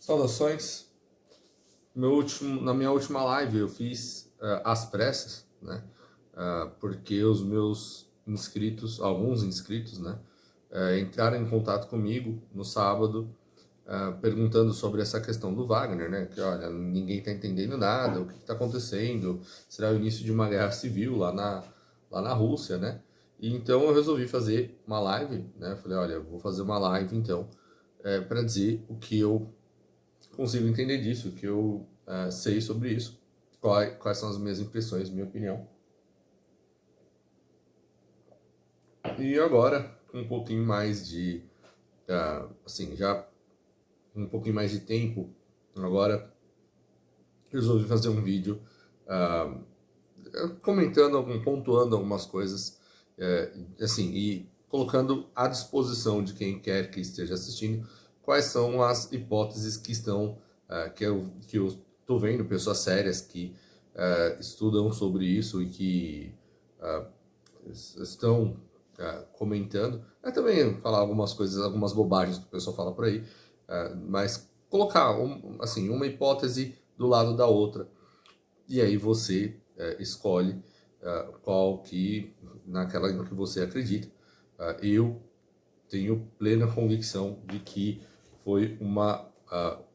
Saudações. Na minha última live eu fiz as pressas, né? Porque os meus inscritos, alguns inscritos, né? Entraram em contato comigo no sábado, perguntando sobre essa questão do Wagner, né? Que olha, ninguém está entendendo nada, o que está acontecendo? Será o início de uma guerra civil lá na Rússia, né? E então eu resolvi fazer uma live, né? Falei, olha, eu vou fazer uma live então para dizer o que eu consigo entender disso, o que eu sei sobre isso, quais são as minhas impressões, minha opinião. E agora, com um pouquinho mais de, assim, já um pouquinho mais de tempo, agora resolvi fazer um vídeo comentando, pontuando algumas coisas, assim, e colocando à disposição de quem quer que esteja assistindo quais são as hipóteses que estão, que eu estou vendo, pessoas sérias que estudam sobre isso e que estão comentando. Também falar algumas coisas, algumas bobagens que o pessoal fala por aí, mas colocar assim, uma hipótese do lado da outra, e aí você escolhe qual que, naquela em que você acredita. Eu tenho plena convicção de que foi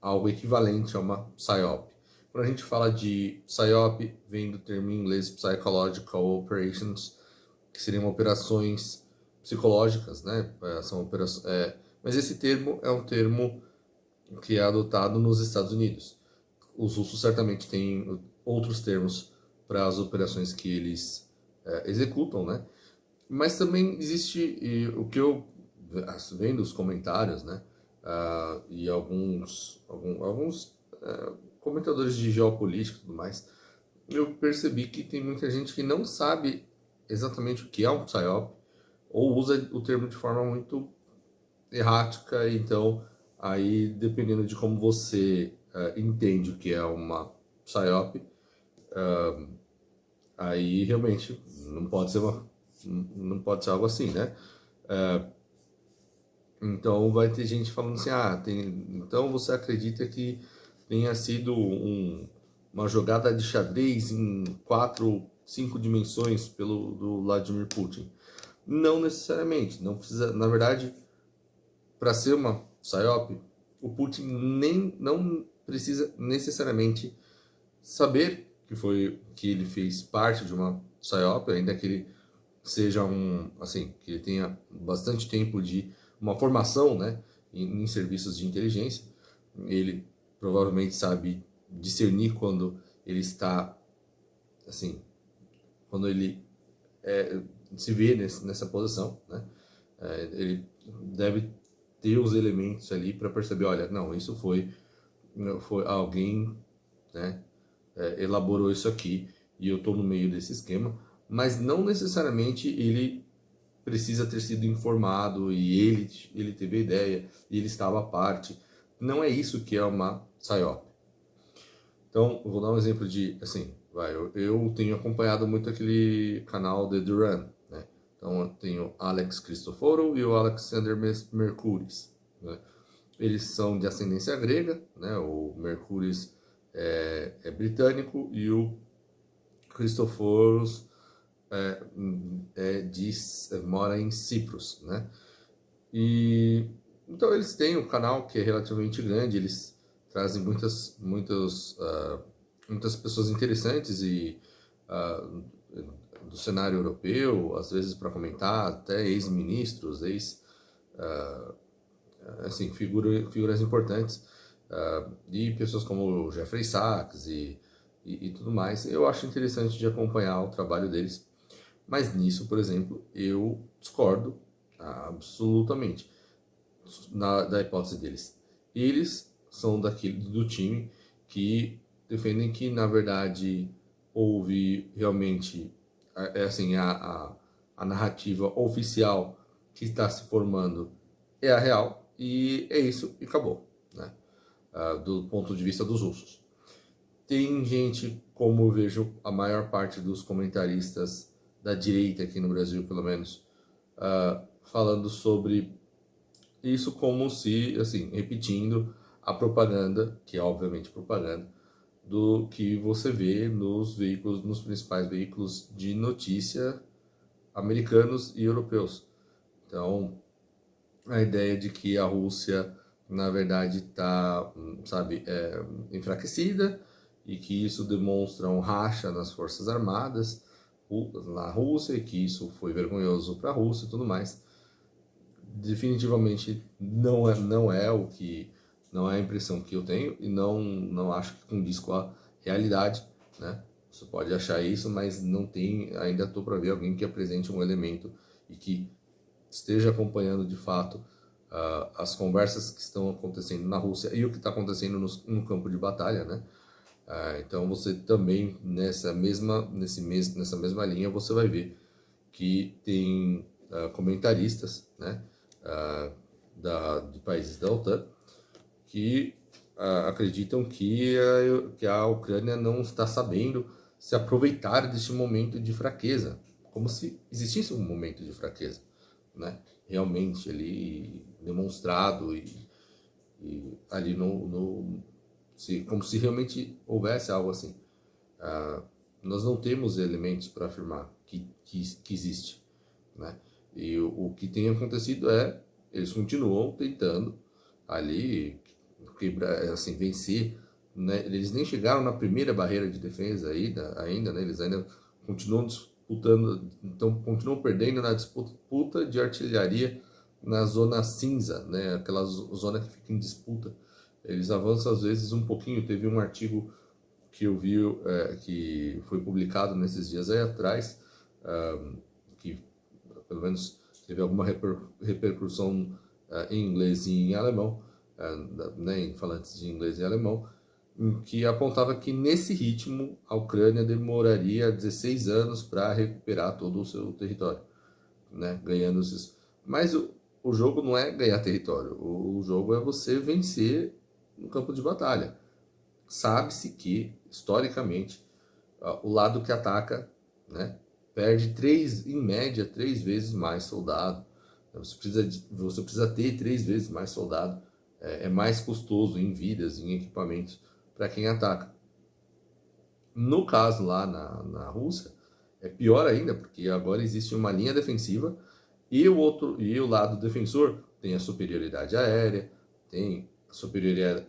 algo equivalente a uma PSYOP. Quando a gente fala de PSYOP, vem do termo em inglês Psychological Operations, que seriam operações psicológicas, né? Mas esse termo é um termo que é adotado nos Estados Unidos. Os russos certamente têm outros termos para as operações que eles executam, né? Mas também existe o que eu vendo os comentários, né? E alguns comentadores de geopolítica e tudo mais, eu percebi que tem muita gente que não sabe exatamente o que é um PSYOP ou usa o termo de forma muito errática. Então, aí, dependendo de como você entende o que é uma PSYOP, aí realmente não pode ser algo assim, né? Então vai ter gente falando assim, então você acredita que tenha sido uma jogada de xadrez em 5 dimensões do Vladimir Putin? Não necessariamente, não precisa, na verdade, para ser uma PSYOP, o Putin não precisa necessariamente saber que ele fez parte de uma PSYOP, ainda que ele seja que ele tenha bastante tempo de uma formação, né, em serviços de inteligência. Ele provavelmente sabe discernir quando ele está, assim, quando ele se vê nessa posição, né? Ele deve ter os elementos ali para perceber, olha, não, isso foi alguém, né, elaborou isso aqui e eu estou no meio desse esquema, mas não necessariamente ele precisa ter sido informado e ele teve a ideia e ele estava à parte. Não é isso que é uma PSYOP. Então, eu vou dar um exemplo de, assim, eu tenho acompanhado muito aquele canal The Duran, né? Então, eu tenho Alex Christoforou e o Alexander Mercouris, né? Eles são de ascendência grega, né? O Mercouris é britânico e o Christoforos mora em Cipros, né? E então eles têm um canal que é relativamente grande, eles trazem muitas pessoas interessantes e do cenário europeu, às vezes para comentar, até ex-ministros, assim, figuras importantes, e pessoas como o Jeffrey Sachs e tudo mais. Eu acho interessante de acompanhar o trabalho deles, mas nisso, por exemplo, eu discordo absolutamente da hipótese deles. Eles são do time que defendem que, na verdade, houve realmente assim, a narrativa oficial que está se formando é a real, e é isso, e acabou, né? Do ponto de vista dos russos. Tem gente, como eu vejo a maior parte dos comentaristas da direita aqui no Brasil, pelo menos, falando sobre isso como se, assim, repetindo a propaganda, que é obviamente propaganda, do que você vê nos veículos, nos principais veículos de notícia americanos e europeus. Então, a ideia de que a Rússia, na verdade, está, sabe, enfraquecida e que isso demonstra um racha nas Forças Armadas na Rússia e que isso foi vergonhoso para a Rússia e tudo mais. Definitivamente não é o que não é a impressão que eu tenho e não acho que condiz com a realidade, né? Você pode achar isso, mas não tem, ainda estou para ver alguém que apresente um elemento e que esteja acompanhando de fato as conversas que estão acontecendo na Rússia e o que está acontecendo no campo de batalha, né? Então você também nessa mesma linha você vai ver que tem comentaristas, né, de países da OTAN que acreditam que a Ucrânia não está sabendo se aproveitar deste momento de fraqueza, como se existisse um momento de fraqueza, né? Realmente ali demonstrado e ali como se realmente houvesse algo assim. Nós não temos elementos para afirmar que existe, né? E o que tem acontecido eles continuam tentando ali quebrar, assim, vencer, né? Eles nem chegaram na primeira barreira de defesa ainda, né? Eles ainda continuam disputando, então continuam perdendo na disputa de artilharia na zona cinza, né? Aquela zona que fica em disputa. Eles avançam às vezes um pouquinho. Teve um artigo que eu vi, que foi publicado nesses dias aí atrás, que pelo menos teve alguma repercussão em inglês e em alemão, né, em falantes de inglês e alemão, em que apontava que nesse ritmo a Ucrânia demoraria 16 anos para recuperar todo o seu território, né, ganhando esses... Mas o jogo não é ganhar território, o jogo é você vencer no campo de batalha. Sabe-se que, historicamente, o lado que ataca, né, perde em média, 3 vezes mais soldado. Você precisa ter 3 vezes mais soldado. É mais custoso em vidas, em equipamentos, para quem ataca. No caso lá na Rússia, é pior ainda, porque agora existe uma linha defensiva e o lado defensor tem a superioridade aérea, tem a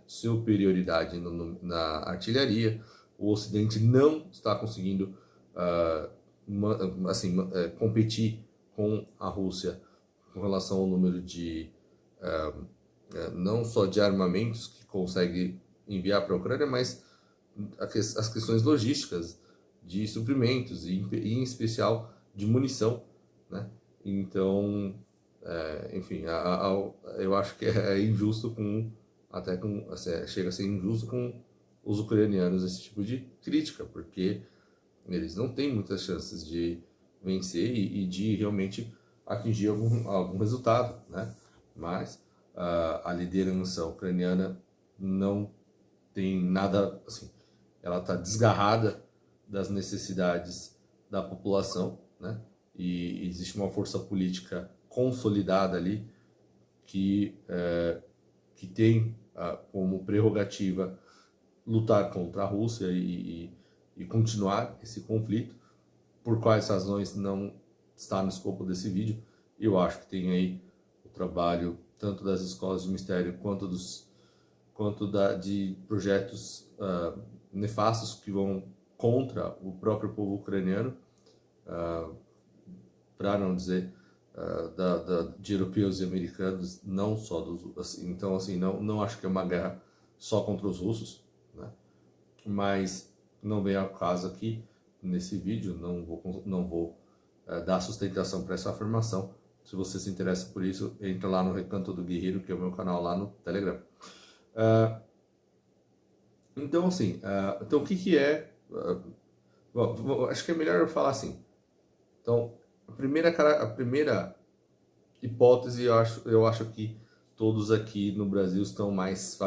superioridade na artilharia. O Ocidente não está conseguindo competir com a Rússia com relação ao número de não só de armamentos que consegue enviar para a Ucrânia, mas as questões logísticas de suprimentos e em especial de munição, né? Então, enfim, eu acho que é injusto chega a ser injusto com os ucranianos esse tipo de crítica, porque eles não têm muitas chances de vencer e de realmente atingir algum resultado, né? Mas a liderança ucraniana não tem nada assim, ela está desgarrada das necessidades da população, né? E existe uma força política consolidada ali que tem como prerrogativa lutar contra a Rússia e continuar esse conflito. Por quais razões não está no escopo desse vídeo. Eu acho que tem aí o trabalho tanto das escolas de mistério quanto de projetos nefastos que vão contra o próprio povo ucraniano, para não dizer de europeus e americanos, não só dos... Assim, então, assim, não acho que é uma guerra só contra os russos, né? Mas não vem ao caso aqui nesse vídeo, não vou dar sustentação para essa afirmação. Se você se interessa por isso, entra lá no Recanto do Guerreiro, que é o meu canal lá no Telegram. Então, assim, então o que é... Bom, acho que é melhor eu falar assim. Então, a primeira hipótese, eu acho que todos aqui no Brasil estão mais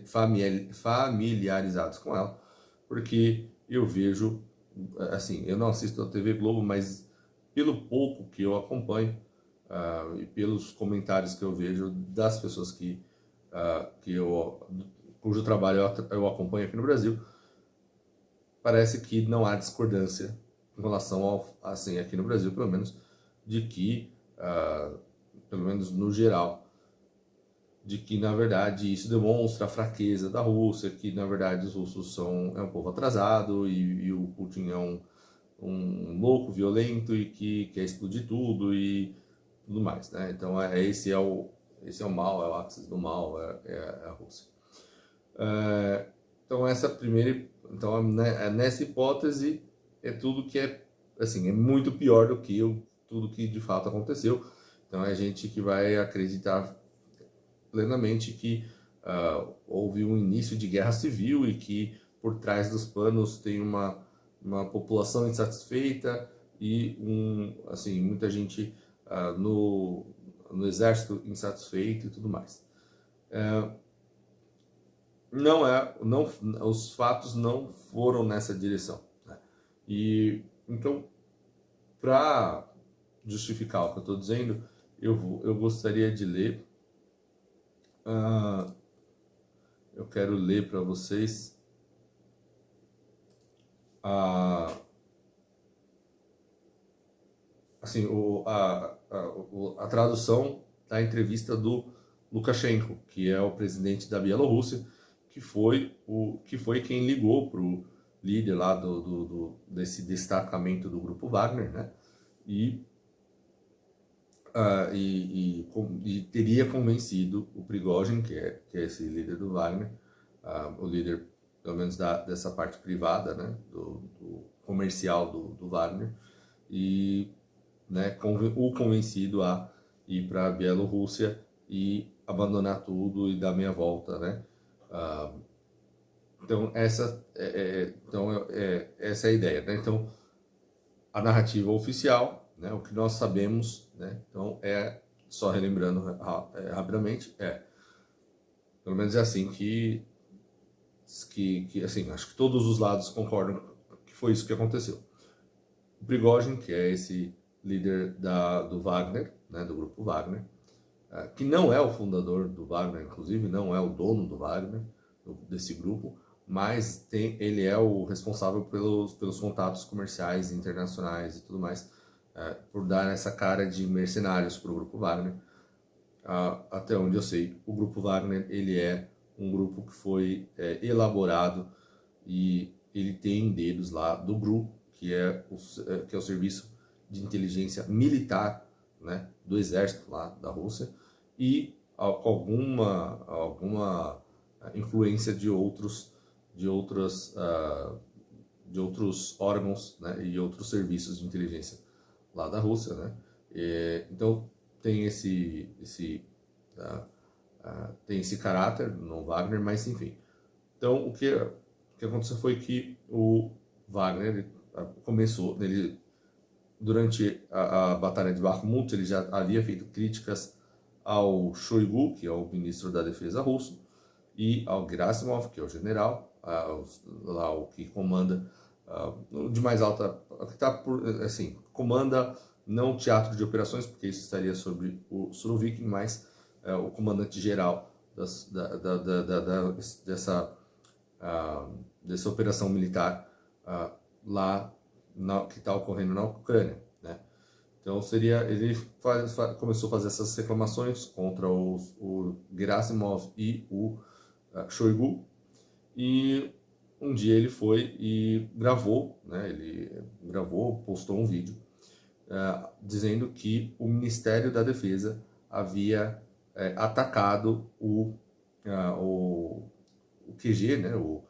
familiarizados com ela, porque eu vejo, assim, eu não assisto a TV Globo, mas pelo pouco que eu acompanho e pelos comentários que eu vejo das pessoas que cujo trabalho eu acompanho aqui no Brasil, parece que não há discordância em relação ao, assim, aqui no Brasil, pelo menos, de que, pelo menos no geral, de que, na verdade, isso demonstra a fraqueza da Rússia, que, na verdade, os russos é um povo atrasado e o Putin é um louco violento e que quer explodir tudo e tudo mais, né? Então, esse é o mal, é o axis do mal, é a Rússia. Então, então, né, nessa hipótese, é tudo que é, assim, é muito pior do que tudo que de fato aconteceu. Então, é a gente que vai acreditar plenamente que houve um início de guerra civil e que por trás dos panos tem uma população insatisfeita e assim, muita gente no exército insatisfeito e tudo mais. Não, os fatos não foram nessa direção, né? E então, para justificar o que eu estou dizendo, eu gostaria de ler. Eu quero ler para vocês assim, a tradução da entrevista do Lukashenko, que é o presidente da Bielorrússia, que foi quem ligou para o líder lá desse destacamento do grupo Wagner, né? E teria convencido o Prigozhin, que é esse líder do Wagner, o líder, pelo menos dessa parte privada, né, do comercial do Wagner, e né, o convencido a ir para a Bielorrússia e abandonar tudo e dar meia volta, né? Então essa é a ideia, né? Então a narrativa oficial, né, o que nós sabemos, né? Então só relembrando rapidamente, pelo menos é assim que assim, acho que todos os lados concordam que foi isso que aconteceu. O Prigozhin, que é esse líder do Wagner, né, do grupo Wagner, que não é o fundador do Wagner, inclusive, não é o dono do Wagner, desse grupo, mas ele é o responsável pelos contatos comerciais internacionais e tudo mais, por dar essa cara de mercenários para o grupo Wagner. Até onde eu sei, o grupo Wagner ele é um grupo que foi elaborado e ele tem dedos lá do GRU, que é o serviço de inteligência militar, né, do exército lá da Rússia, e com alguma influência de outros órgãos, né, e outros serviços de inteligência lá da Rússia, né? Então tem tem esse caráter no Wagner, mas enfim. Então o que aconteceu foi que o Wagner começou, durante a Batalha de Bakhmut, ele já havia feito críticas ao Shoigu, que é o ministro da Defesa russo, e ao Gerasimov, que é o general, lá o que comanda, de mais alta, que está assim, comanda não o teatro de operações, porque isso estaria sobre o Surovikin, mas o comandante geral dessa operação militar lá que está ocorrendo na Ucrânia, né? Então ele começou a fazer essas reclamações contra o Gerasimov e o Shoigu, e um dia ele foi e gravou, né? Ele gravou, postou um vídeo dizendo que o Ministério da Defesa havia atacado o QG, né? O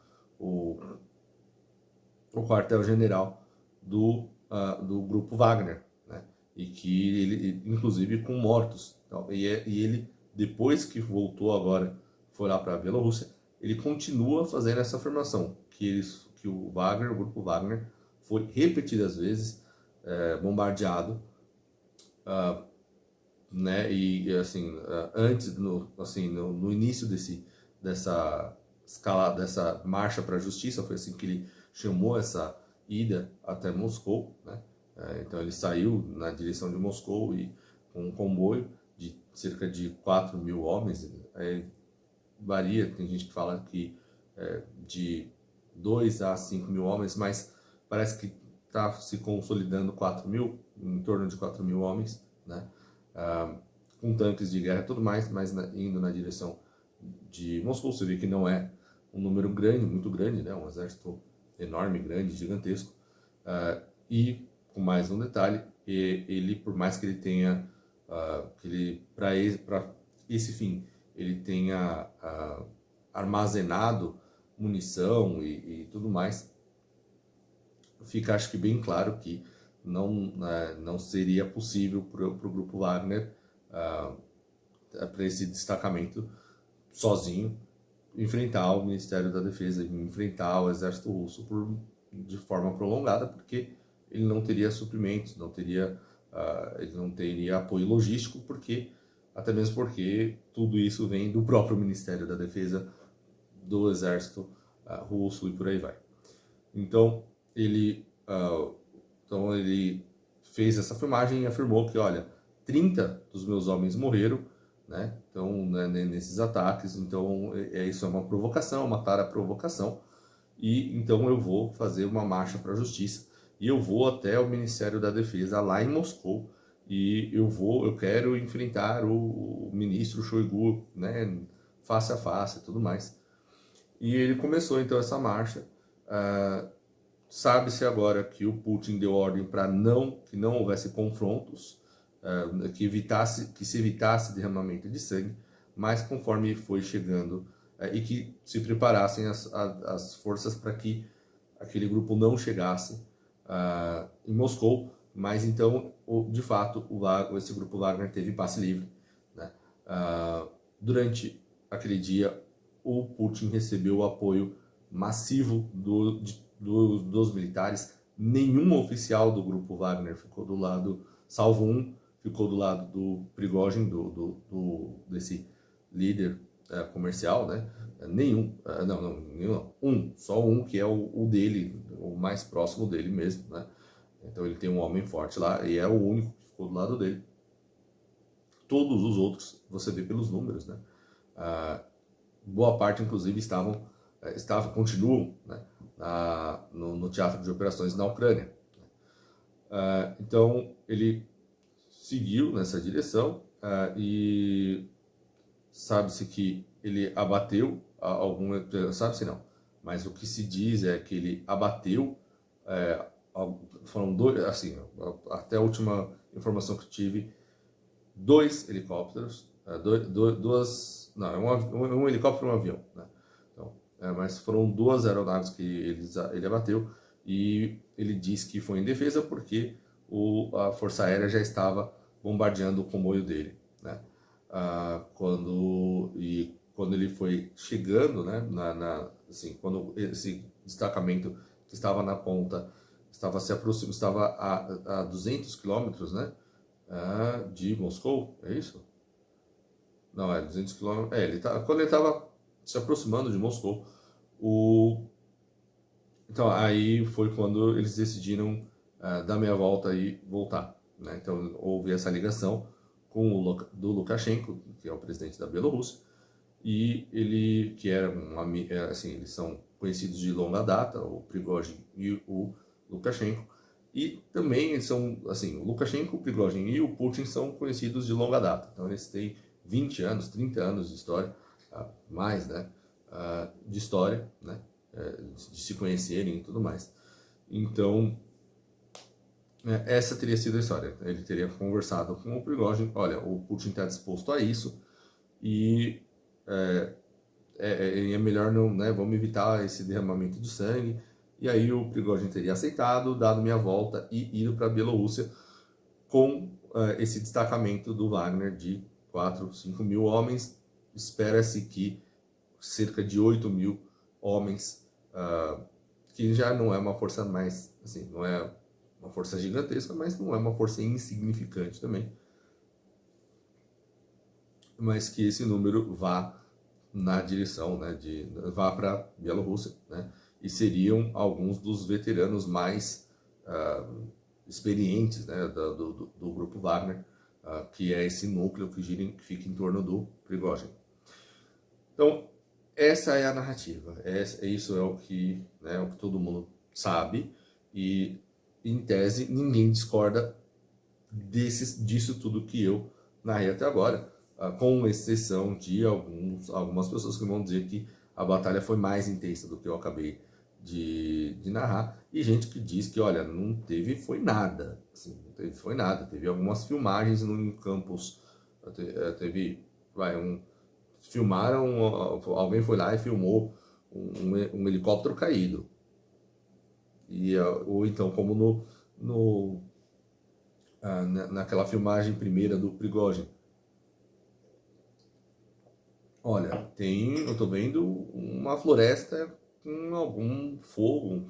quartel-general do grupo Wagner, né? E que ele, inclusive, com mortos. Então, e ele, depois que voltou agora, foi lá para a Bielorrússia, ele continua fazendo essa afirmação, que o Wagner, o grupo Wagner, foi repetidas vezes bombardeado, né? E assim, antes, no início dessa escalada, dessa marcha para a justiça, foi assim que ele chamou essa ida até Moscou, né? Então ele saiu na direção de Moscou e com um comboio de cerca de 4.000 homens, varia, tem gente que fala que de 2 a 5 mil homens, mas parece que está se consolidando 4 mil, em torno de 4 mil homens, né? Com tanques de guerra e tudo mais, mas indo na direção de Moscou. Você vê que não é um número grande, muito grande, né? Um exército enorme, grande, gigantesco. E com mais um detalhe, ele, por mais que ele tenha, para esse fim, ele tenha armazenado munição e tudo mais, fica, acho que bem claro que não seria possível para o grupo Wagner, para esse destacamento sozinho, enfrentar o Ministério da Defesa, enfrentar o exército russo de forma prolongada, porque ele não teria suprimentos, ele não teria apoio logístico, até mesmo porque tudo isso vem do próprio Ministério da Defesa, do exército russo e por aí vai. Então ele fez essa filmagem e afirmou que, olha, 30 dos meus homens morreram, né? Então, né, nesses ataques. Então, isso é uma provocação, uma clara provocação. E então eu vou fazer uma marcha para a justiça e eu vou até o Ministério da Defesa lá em Moscou e eu quero enfrentar o ministro Shoigu, né, face a face e tudo mais. E ele começou então essa marcha. Sabe-se agora que o Putin deu ordem para que não houvesse confrontos, que se evitasse derramamento de sangue, mas conforme foi chegando e que se preparassem as forças para que aquele grupo não chegasse em Moscou, mas então, de fato, esse grupo Wagner teve passe livre, né? Durante aquele dia, o Putin recebeu o apoio massivo dos militares. Nenhum oficial do grupo Wagner ficou do lado, salvo um, ficou do lado do Prigozhin, desse líder comercial, né? Nenhum, só um que é o dele, o mais próximo dele mesmo, né? Então ele tem um homem forte lá e é o único que ficou do lado dele. Todos os outros, você vê pelos números, né? Boa parte, inclusive, continuam, né, no teatro de operações na Ucrânia. Então, ele seguiu nessa direção e sabe-se que ele abateu sabe-se não, mas o que se diz é que ele abateu, foram dois, assim, até a última informação que tive, 2 helicópteros, um helicóptero e um avião, né? Então, mas foram 2 aeronaves que ele abateu e ele diz que foi em defesa porque a Força Aérea já estava bombardeando o comboio dele, né? Quando ele foi chegando, né, assim, quando esse destacamento que estava na ponta estava se aproximando, estava a 200 quilômetros, né, de Moscou, é isso? Não, 200 quilômetros. Quando ele estava se aproximando de Moscou, então aí foi quando eles decidiram dar meia volta e voltar, né? Então houve essa ligação do Lukashenko, que é o presidente da Bielorrússia, e ele, que era assim, eles são conhecidos de longa data, o Prigozhin e o Lukashenko, e também eles são, assim, o Lukashenko, o Prigozhin e o Putin são conhecidos de longa data, então eles têm 20 anos, 30 anos de história, mais, né, de história, né, de se conhecerem e tudo mais. Então, essa teria sido a história. Ele teria conversado com o Prigozhin, olha, o Putin está disposto a isso e é melhor não, né, vamos evitar esse derramamento de sangue. E aí o Prigozhin teria aceitado, dado meia volta e ido para a Bielorrússia com esse destacamento do Wagner de 4, 5 mil homens. Espera-se que cerca de 8 mil homens, que já não é uma força mais, assim, não é uma força gigantesca, mas não é uma força insignificante também, mas que esse número vá na direção, né, vá para a Bielorrússia, né, e seriam alguns dos veteranos mais experientes, né, do grupo Wagner, que é esse núcleo que fica em torno do Prigozhin. Então, essa é a narrativa, isso é o que, né, o que todo mundo sabe, e em tese ninguém discorda disso tudo que eu narrei até agora, com exceção de algumas pessoas que vão dizer que a batalha foi mais intensa do que eu acabei de narrar, e gente que diz que, olha, não teve foi nada, assim, não teve foi nada, teve algumas filmagens no campus, teve, filmaram, alguém foi lá e filmou um helicóptero caído, ou então como naquela filmagem primeira do Prigozhin. Olha, eu tô vendo uma floresta com algum fogo,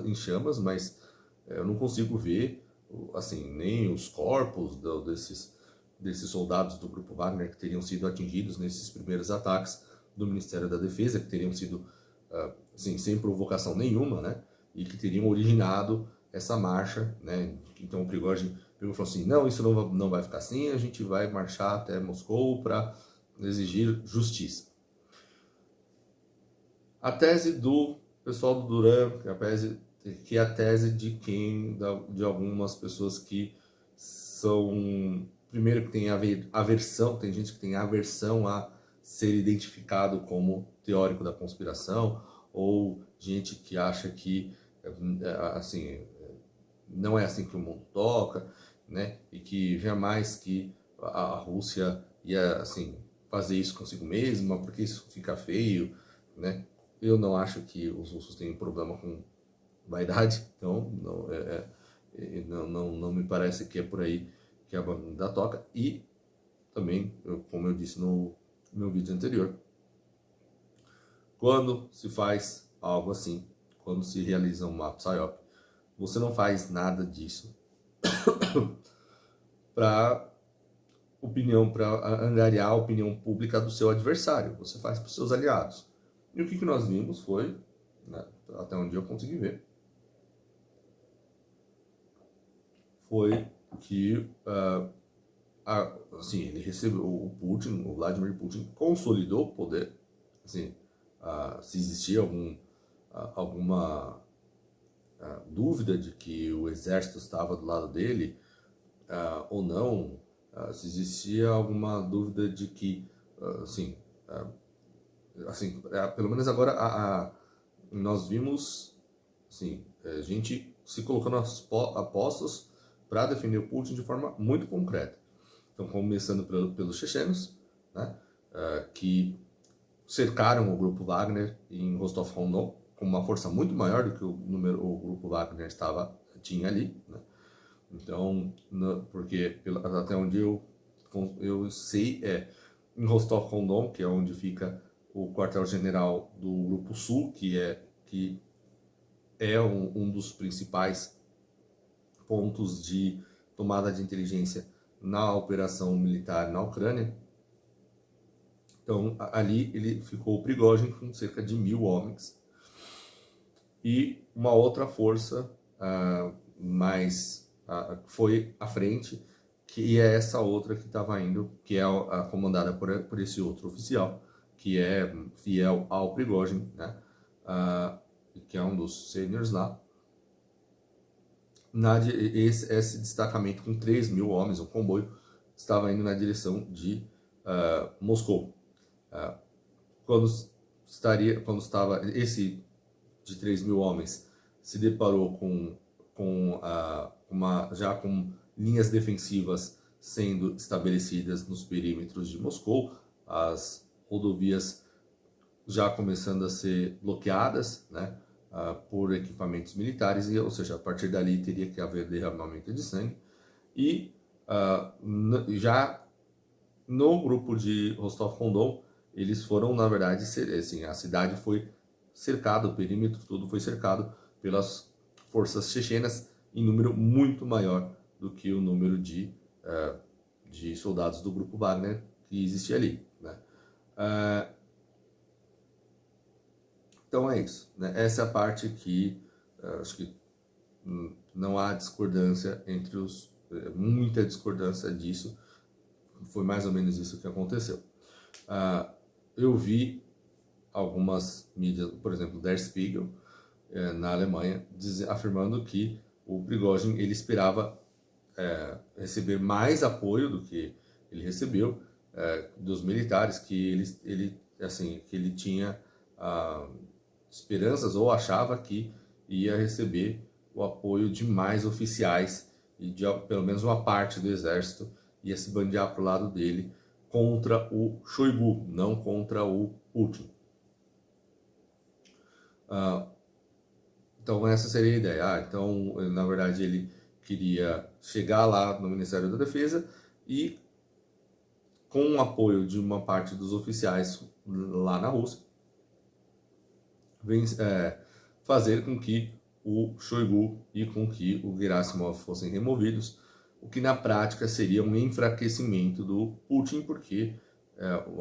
em chamas, mas eu não consigo ver, assim, nem os corpos desses soldados do Grupo Wagner que teriam sido atingidos nesses primeiros ataques do Ministério da Defesa, que teriam sido, assim, sem provocação nenhuma, né? E que teriam originado essa marcha, né? Então o Prigozhin falou assim, não, isso não vai ficar assim, a gente vai marchar até Moscou para exigir justiça. A tese do pessoal do Duran, que é a tese de algumas pessoas que são, primeiro, que tem aversão, tem gente que tem aversão a ser identificado como teórico da conspiração, ou gente que acha que, assim, não é assim que o mundo toca, né? E que jamais que a Rússia ia, assim, fazer isso consigo mesma, porque isso fica feio, né? Eu não acho que os russos têm problema com vaidade, então não me parece que é por aí que a banda toca. E também, como eu disse no meu vídeo anterior, quando se faz algo assim, quando se realiza uma PSYOP, você não faz nada disso para angariar a opinião pública do seu adversário. Você faz para os seus aliados. E o que nós vimos foi, né, até onde eu consegui ver, foi que assim, ele recebeu o Vladimir Putin consolidou o poder. Assim, se existia alguma dúvida de que o exército estava do lado dele, ou não, se existia alguma dúvida de que, pelo menos agora nós vimos, assim, gente se colocando a postos para defender o Putin de forma muito concreta. Então, começando pelos chechenos, né, que cercaram o grupo Wagner em Rostov-on-Don com uma força muito maior do que o grupo Wagner tinha ali, né? Então, porque até onde eu sei, em Rostov-on-Don, que é onde fica o quartel-general do Grupo Sul, que é um dos principais pontos de tomada de inteligência na operação militar na Ucrânia. Então, ali ele ficou o Prigozhin com cerca de 1.000 homens. E uma outra força foi à frente, que é essa outra que estava indo, que é comandada por esse outro oficial, que é fiel ao Prigozhin, né? Que é um dos seniors lá. Esse destacamento com 3.000 homens, um comboio, estava indo na direção de Moscou. Quando estava esse de 3.000 homens se deparou já com linhas defensivas sendo estabelecidas nos perímetros de Moscou, as rodovias já começando a ser bloqueadas, né, por equipamentos militares, ou seja, a partir dali teria que haver derramamento de sangue. E já no grupo de Rostov-on-Don, eles foram, na verdade, assim, a cidade foi cercada, o perímetro todo foi cercado pelas forças chechenas em número muito maior do que o número de soldados do grupo Wagner que existia ali, né? Então é isso, né? Essa é a parte que acho que não há discordância muita discordância disso. Foi mais ou menos isso que aconteceu. Eu vi algumas mídias, por exemplo, Der Spiegel, na Alemanha, afirmando que o Prigozhin ele esperava receber mais apoio do que ele recebeu dos militares, que ele tinha esperanças ou achava que ia receber o apoio de mais oficiais e de pelo menos uma parte do exército ia se bandear para o lado dele contra o Shoigu, não contra o Putin. Então essa seria a ideia. Então, na verdade, ele queria chegar lá no Ministério da Defesa e, com o apoio de uma parte dos oficiais lá na Rússia, fazer com que o Shoigu e com que o Gerasimov fossem removidos, o que na prática seria um enfraquecimento do Putin, porque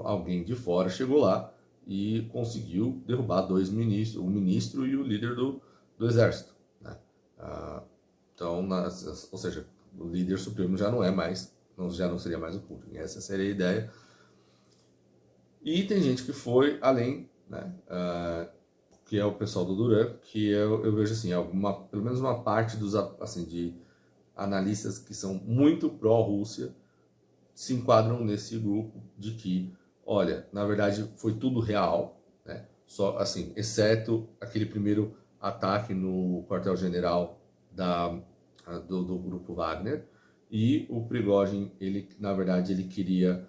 alguém de fora chegou lá e conseguiu derrubar dois ministros, o ministro e o líder do exército, né? Então, ou seja, o líder supremo já não seria mais o Putin. Essa seria a ideia. E tem gente que foi além, né? Que é o pessoal do Duran, que eu vejo assim, pelo menos uma parte dos de analistas que são muito pró-Rússia se enquadram nesse grupo de que, olha, na verdade foi tudo real, né? Só assim, exceto aquele primeiro ataque no quartel-general do grupo Wagner, e o Prigozhin, na verdade, ele queria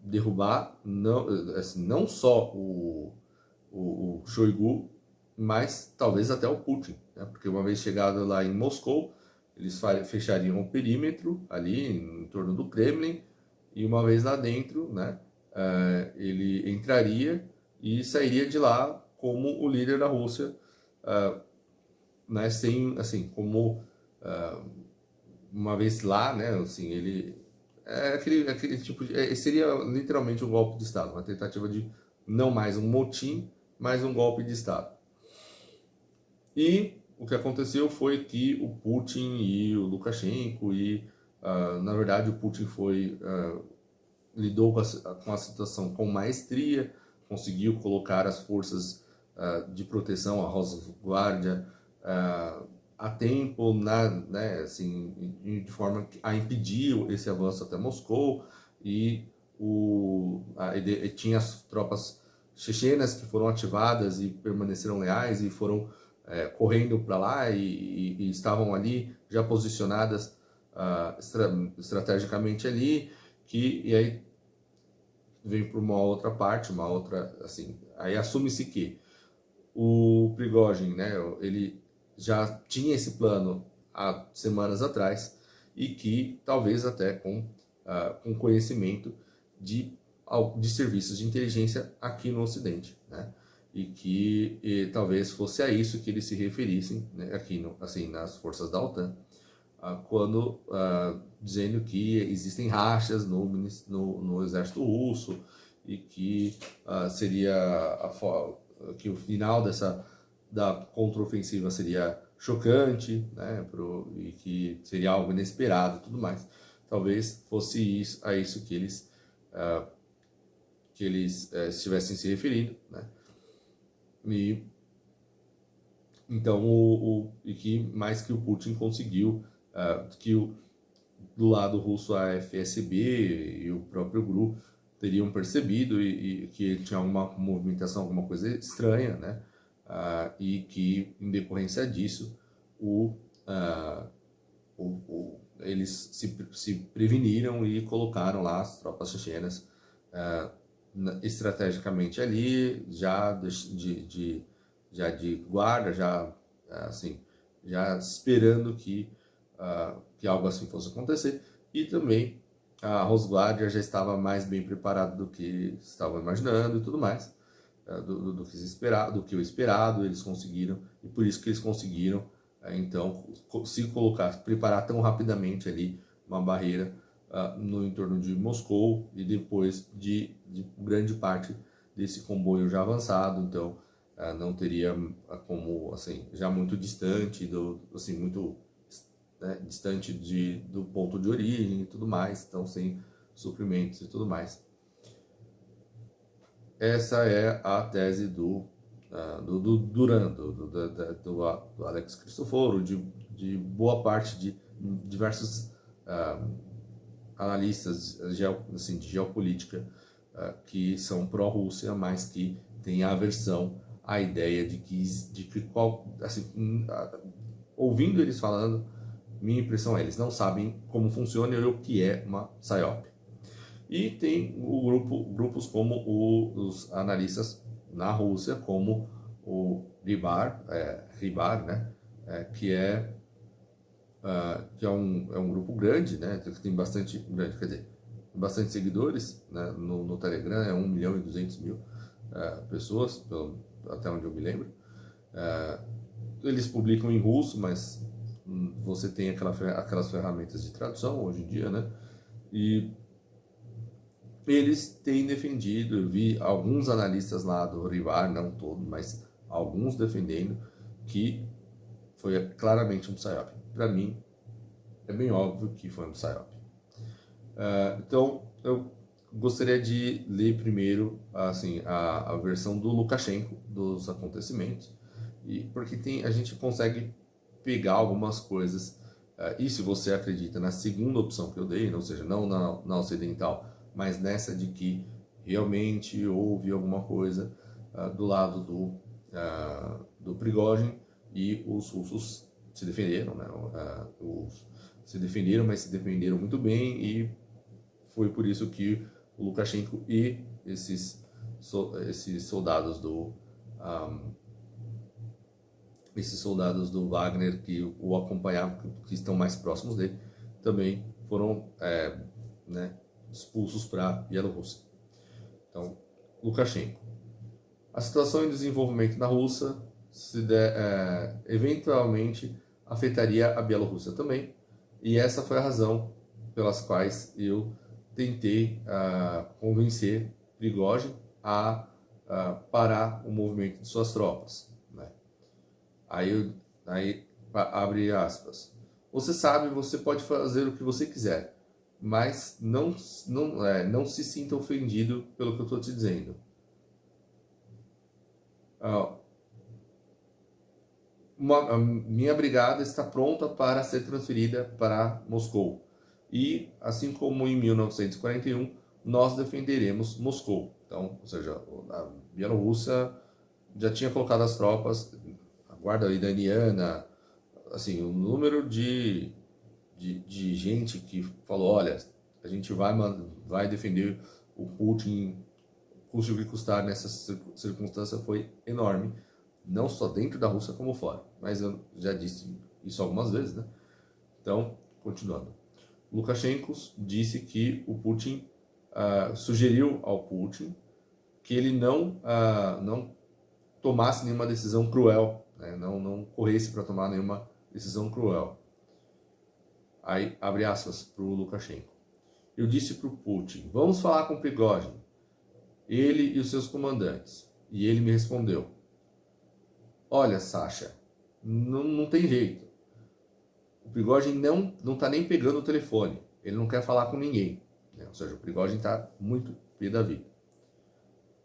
derrubar não só o Shoigu, mas talvez até o Putin, né? Porque uma vez chegado lá em Moscou, eles fechariam o perímetro ali em torno do Kremlin, e uma vez lá dentro, né, ele entraria e sairia de lá como o líder da Rússia, né, sem, assim, como uma vez lá, né, assim, ele aquele tipo de, seria literalmente um golpe de Estado, uma tentativa de não mais um motim, mas um golpe de Estado. E o que aconteceu foi que o Putin e o Lukashenko na verdade o Putin lidou com a situação com maestria, conseguiu colocar as forças de proteção, a Rosguardia, a tempo, né, assim, de forma a impedir esse avanço até Moscou, e tinha as tropas chechenas que foram ativadas e permaneceram leais e foram correndo para lá e estavam ali já posicionadas estrategicamente ali, e aí vem para uma outra parte, assim, aí assume-se que o Prigozhin, né, ele já tinha esse plano há semanas atrás, e que talvez até com conhecimento de serviços de inteligência aqui no Ocidente, né? E que talvez fosse a isso que eles se referissem, né, aqui assim, nas forças da OTAN, quando dizendo que existem rachas no exército russo, e que que o final da contraofensiva seria chocante, né, e que seria algo inesperado e tudo mais. Talvez fosse a isso que eles estivessem se referindo, né? E então e que mais que o Putin conseguiu, do lado russo a FSB e o próprio GRU teriam percebido e que tinha alguma movimentação, alguma coisa estranha, né? E que, em decorrência disso, eles se preveniram e colocaram lá as tropas chechenas estrategicamente ali, já de guarda, assim, já esperando que algo assim fosse acontecer. E também a Rosguardia já estava mais bem preparada do que estavam imaginando e tudo mais, do que o esperado, eles conseguiram, e por isso que eles conseguiram então preparar tão rapidamente ali uma barreira no entorno de Moscou, e depois de grande parte desse comboio já avançado. Então não teria como, assim, já muito distante assim, muito, né, distante do ponto de origem e tudo mais, então sem suprimentos e tudo mais. essa é a tese do Duran, do Alex Cristoforo, de boa parte de diversos analistas assim, de geopolítica que são pró-Rússia, mas que têm aversão à ideia assim, ouvindo eles falando, minha impressão é eles não sabem como funciona e o que é uma PSYOP. E tem grupos como os analistas na Rússia, como o Ribar, né? Que é um grupo grande, né? Que tem bastante, grande, quer dizer, bastante seguidores, né? No Telegram é 1.200.000 pessoas, até onde eu me lembro. Eles publicam em russo, mas você tem aquelas ferramentas de tradução hoje em dia, né? E eles têm defendido, eu vi alguns analistas lá do Rivar, não todos, mas alguns defendendo que foi claramente um PSYOP. Para mim, é bem óbvio que foi um PSYOP. Então, eu gostaria de ler primeiro assim, a versão do Lukashenko dos acontecimentos, porque a gente consegue pegar algumas coisas. E se você acredita na segunda opção que eu dei, ou seja, não na ocidental, mas nessa de que realmente houve alguma coisa do lado do Prigozhin e os russos se defenderam, né? Se defenderam, mas se defenderam muito bem e foi por isso que o Lukashenko e esses soldados do Wagner que o acompanhavam, que estão mais próximos dele, também foram né, expulsos para a Bielorrússia. Então, Lukashenko. A situação em desenvolvimento na Rússia eventualmente afetaria a Bielorrússia também, e essa foi a razão pelas quais eu tentei convencer Prigozhin a parar o movimento de suas tropas. Né? Aí abre aspas. Você sabe, você pode fazer o que você quiser, mas não se sinta ofendido pelo que eu estou te dizendo. A minha brigada está pronta para ser transferida para Moscou. E, assim como em 1941, nós defenderemos Moscou. Então, ou seja, a Bielorrússia já tinha colocado as tropas, a guarda iraniana, assim, o número de gente que falou, olha, a gente vai defender o Putin, custe o que custar nessa circunstância, foi enorme, não só dentro da Rússia como fora. Mas eu já disse isso algumas vezes, né? Então, continuando. Lukashenko disse que o Putin sugeriu ao Putin que ele não tomasse nenhuma decisão cruel, né? não corresse para tomar nenhuma decisão cruel. Aí, abre aspas para o Lukashenko. Eu disse para o Putin, vamos falar com Prigozhin, ele e os seus comandantes. E ele me respondeu, olha, Sasha, não tem jeito. O Prigozhin não está nem pegando o telefone. Ele não quer falar com ninguém. Né? Ou seja, o Prigozhin está muito pé da vida.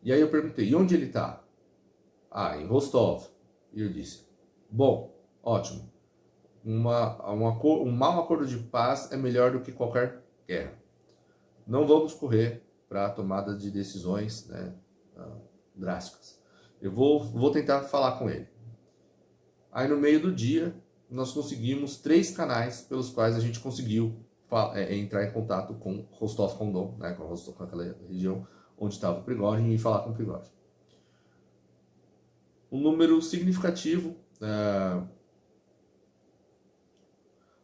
E aí eu perguntei, e onde ele está? Em Rostov. E eu disse, bom, ótimo. Um mau acordo de paz é melhor do que qualquer guerra. Não vamos correr para a tomada de decisões, né, drásticas. Eu vou tentar falar com ele. Aí no meio do dia, nós conseguimos 3 canais pelos quais a gente conseguiu entrar em contato com Rostov-on-Don, né, com aquela região onde estava o Prigozhin, e falar com o Prigozhin. Um número significativo.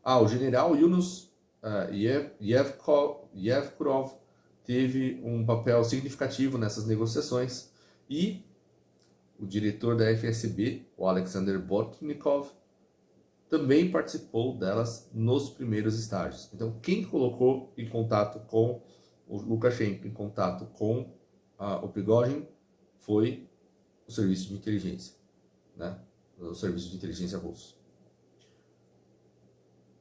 O general Yunus Yevkurov teve um papel significativo nessas negociações e o diretor da FSB, o Alexander Bortnikov, também participou delas nos primeiros estágios. Então, quem colocou em contato com o Lukashenko, em contato com o Prigozhin, foi o serviço de inteligência, né? O serviço de inteligência russo.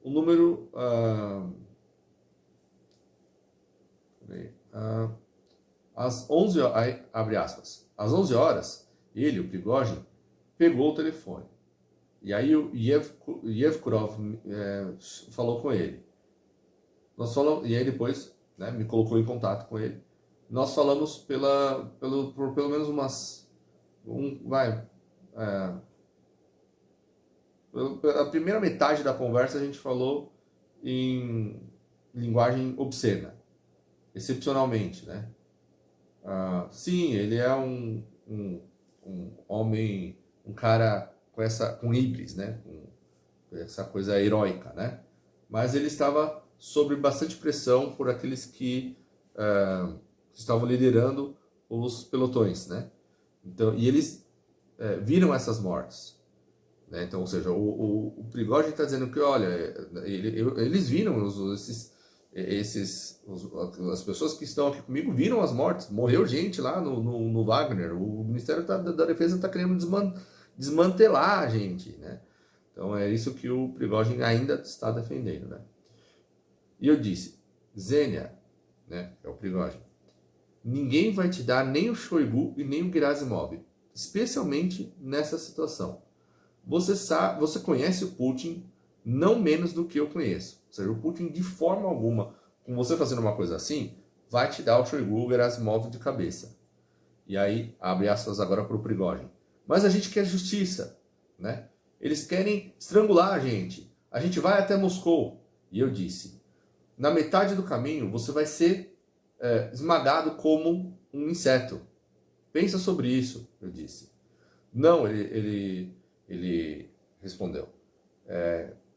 O número... Às 11 horas, aí, abre aspas, às 11 horas, ele, o Prigozhin, pegou o telefone. E aí o Yevkurov falou com ele. Nós falamos, e aí depois, né, me colocou em contato com ele. Nós falamos por pelo menos a primeira metade da conversa a gente falou em linguagem obscena, excepcionalmente, né? Sim, ele é um homem, um cara com híbris, né? Com essa coisa heróica, né? Mas ele estava sob bastante pressão por aqueles que estavam liderando os pelotões, né? Então, e eles viram essas mortes, né? Então, ou seja, o Prigozhin está dizendo que, olha, eles viram as pessoas que estão aqui comigo viram as mortes, morreu gente lá no Wagner, o Ministério da Defesa está querendo desmantelar a gente, né? Então é isso que o Prigozhin ainda está defendendo, né? E eu disse, Zênia, né, é o Prigozhin, ninguém vai te dar nem o Shoigu e nem o Gerasimov, especialmente nessa situação. Você conhece o Putin não menos do que eu conheço. Ou seja, o Putin, de forma alguma, com você fazendo uma coisa assim, vai te dar o Shoigu e o Gerasimov de cabeça. E aí, abre aspas agora para o Prigozhin. Mas a gente quer justiça, né? Eles querem estrangular a gente. A gente vai até Moscou. E eu disse, na metade do caminho, você vai ser esmagado como um inseto. Pensa sobre isso, eu disse. Não, ele respondeu.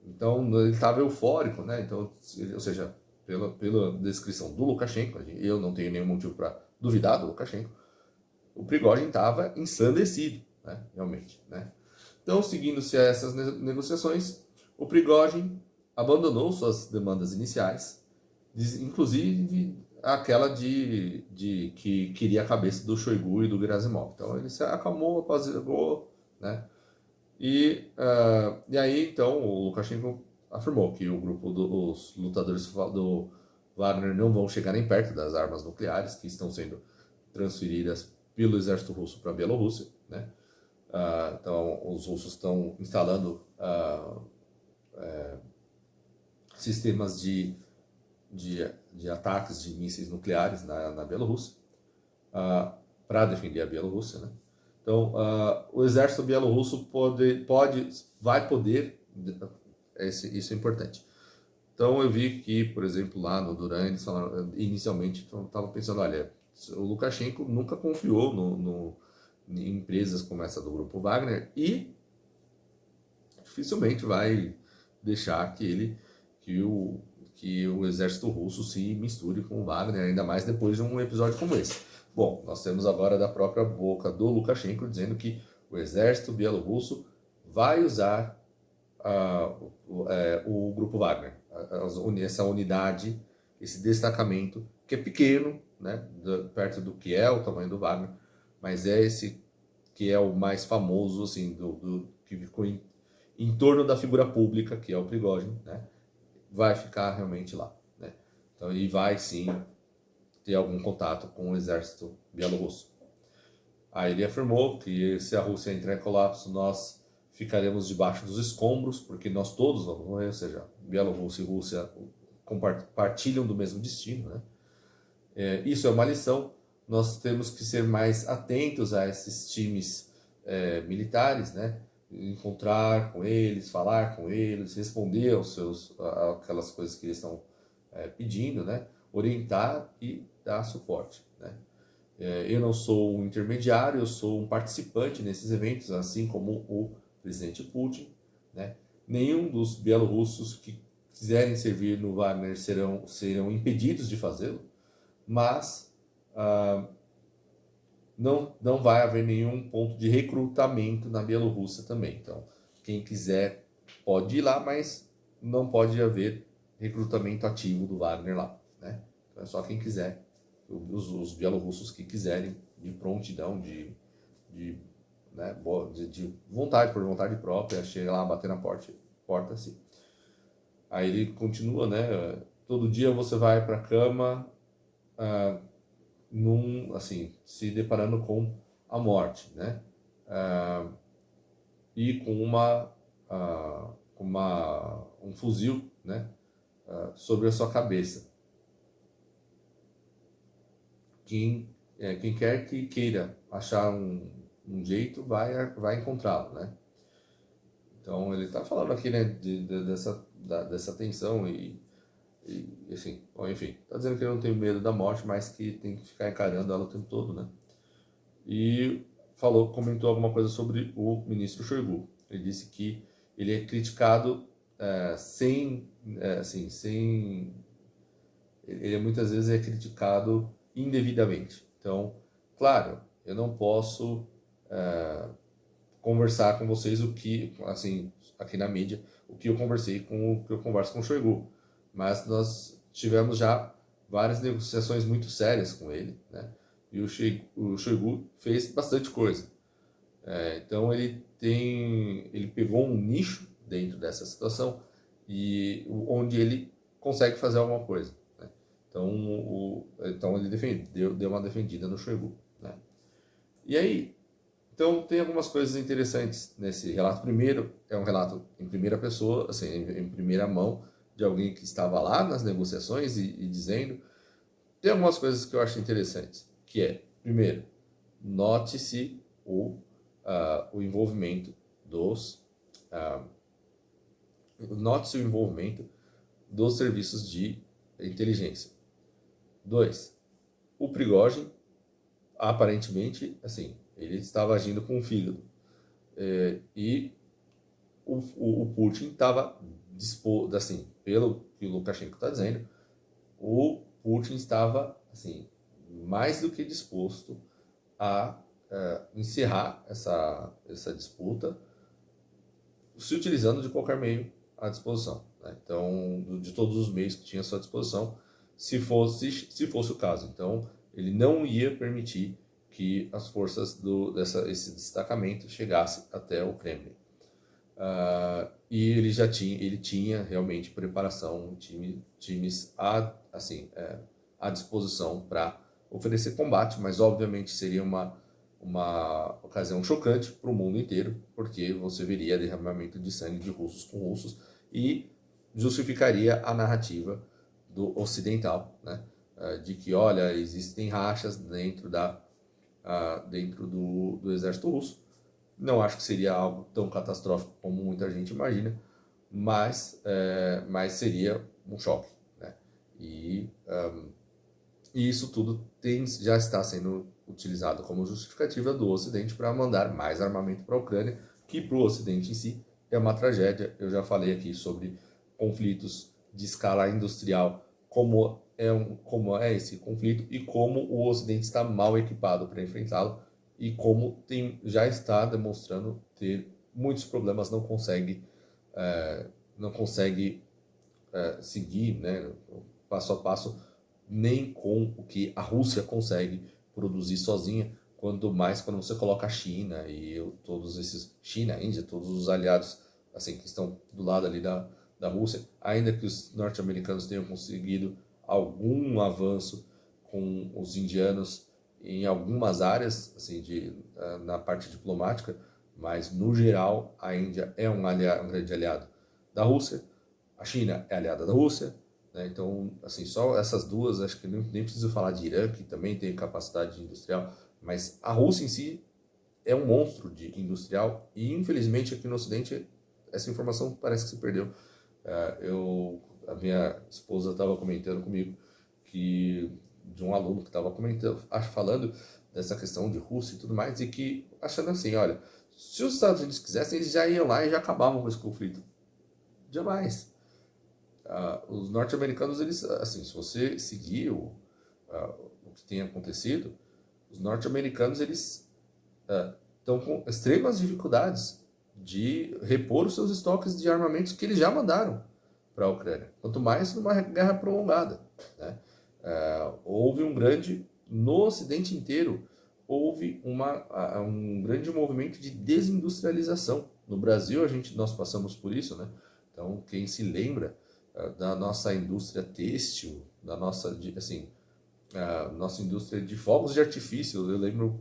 Então, ele estava eufórico, né? Então, ou seja, pela descrição do Lukashenko, eu não tenho nenhum motivo para duvidar do Lukashenko, o Prigozhin estava ensandecido, né? Realmente, né? Então, seguindo-se essas negociações, o Prigozhin abandonou suas demandas iniciais, inclusive aquela de que queria a cabeça do Shoigu e do Gerasimov. Então, ele se acalmou, apaziguou, né? E aí, então, o Lukashenko afirmou que os lutadores do Wagner não vão chegar nem perto das armas nucleares que estão sendo transferidas pelo exército russo para a Bielorrússia, né? Então, os russos estão instalando sistemas de ataques de mísseis nucleares na Bielorrússia para defender a Bielorrússia, né? Então, o exército bielorrusso vai poder, isso é importante. Então, eu vi que, por exemplo, lá no Duran, eles falaram, inicialmente, estavam pensando, olha, o Lukashenko nunca confiou em empresas como essa do Grupo Wagner e dificilmente vai deixar que o exército russo se misture com o Wagner, ainda mais depois de um episódio como esse. Bom, nós temos agora da própria boca do Lukashenko dizendo que o exército bielorrusso vai usar o Grupo Wagner, essa unidade, esse destacamento, que é pequeno, né, perto do que é o tamanho do Wagner, mas é esse que é o mais famoso, assim, que ficou em torno da figura pública, que é o Prigozhin, né, vai ficar realmente lá, né? Então, e vai sim ter algum contato com o exército bielorrusso. Aí ele afirmou que se a Rússia entrar em colapso, nós ficaremos debaixo dos escombros, porque nós todos vamos morrer, ou seja, Bielorrússia e Rússia compartilham do mesmo destino, né? Isso é uma lição. Nós temos que ser mais atentos a esses times militares, né? Encontrar com eles, falar com eles, responder aquelas coisas que eles estão pedindo, né? Orientar e dar suporte, né? Eu não sou um intermediário, eu sou um participante nesses eventos, assim como o presidente Putin, né? Nenhum dos bielorrussos que quiserem servir no Wagner serão impedidos de fazê-lo, mas não vai haver nenhum ponto de recrutamento na Bielorrússia também. Então, quem quiser pode ir lá, mas não pode haver recrutamento ativo do Wagner lá, né? Então, é só quem quiser, os bielorrussos que quiserem, de prontidão, de vontade, por vontade própria, chega lá, bater na porta assim. Aí ele continua, né? Todo dia você vai para a cama assim, se deparando com a morte, né? E com um fuzil, né? Sobre a sua cabeça. Quem quer que queira achar um jeito vai encontrá-lo, né? Então ele está falando aqui, né, dessa tensão e assim, bom, enfim, está dizendo que ele não tem medo da morte, mas que tem que ficar encarando ela o tempo todo, né? E comentou alguma coisa sobre o ministro Shoigu. Ele disse que ele é criticado ele muitas vezes é criticado indevidamente. Então, claro, eu não posso conversar com vocês o que, assim, aqui na mídia, o que eu converso com o Shoigu. Mas nós tivemos já várias negociações muito sérias com ele, né? E o Shoigu fez bastante coisa. Então ele pegou um nicho dentro dessa situação e onde ele consegue fazer alguma coisa, né? Então ele deu uma defendida no Shoigu, né? E aí, então tem algumas coisas interessantes nesse relato. Primeiro, é um relato em primeira pessoa, assim, em primeira mão, de alguém que estava lá nas negociações e dizendo. Tem algumas coisas que eu acho interessantes, que é, primeiro, note-se o envolvimento uh, note-se o envolvimento dos serviços de inteligência. 2. O Prigozhin, aparentemente, assim, ele estava agindo com o fígado. E o Putin estava disposto, assim, pelo que o Lukashenko está dizendo, o Putin estava, assim, mais do que disposto a encerrar essa disputa se utilizando de qualquer meio à disposição, né? Então, de todos os meios que tinha à sua disposição, se fosse o caso. Então, ele não ia permitir que as forças esse destacamento chegasse até o Kremlin. E ele tinha realmente preparação, times à disposição para oferecer combate, mas obviamente seria uma ocasião chocante para o mundo inteiro, porque você veria derramamento de sangue de russos com russos e justificaria a narrativa do ocidental, né? De que, olha, existem rachas dentro do exército russo. Não acho que seria algo tão catastrófico como muita gente imagina, mas seria um choque, né? E isso tudo já está sendo utilizado como justificativa do Ocidente para mandar mais armamento para a Ucrânia, que para o Ocidente em si é uma tragédia. Eu já falei aqui sobre conflitos de escala industrial, como é esse conflito e como o Ocidente está mal equipado para enfrentá-lo e como já está demonstrando ter muitos problemas, não consegue seguir, né, passo a passo, nem com o que a Rússia consegue produzir sozinha, quanto mais quando você coloca a China e China, Índia, todos os aliados assim que estão do lado ali da Rússia, ainda que os norte-americanos tenham conseguido algum avanço com os indianos em algumas áreas, assim, na parte diplomática, mas no geral a Índia é um grande aliado da Rússia, a China é aliada da Rússia, né? Então, assim, só essas duas, acho que nem preciso falar de Irã, que também tem capacidade industrial, mas a Rússia em si é um monstro industrial e, infelizmente, aqui no Ocidente, essa informação parece que se perdeu. A minha esposa estava comentando comigo de um aluno que estava falando dessa questão de Rússia e tudo mais, e que achando assim, olha, se os Estados Unidos quisessem, eles já iam lá e já acabavam com esse conflito. Jamais. Os norte-americanos, eles, assim, se você seguir o que tem acontecido, os norte-americanos, eles estão com extremas dificuldades de repor os seus estoques de armamentos que eles já mandaram para a Ucrânia, quanto mais numa guerra prolongada, né? No Ocidente inteiro, houve um grande movimento de desindustrialização. No Brasil, nós passamos por isso, né? Então, quem se lembra da nossa indústria têxtil, a nossa indústria de fogos de artifício. Eu lembro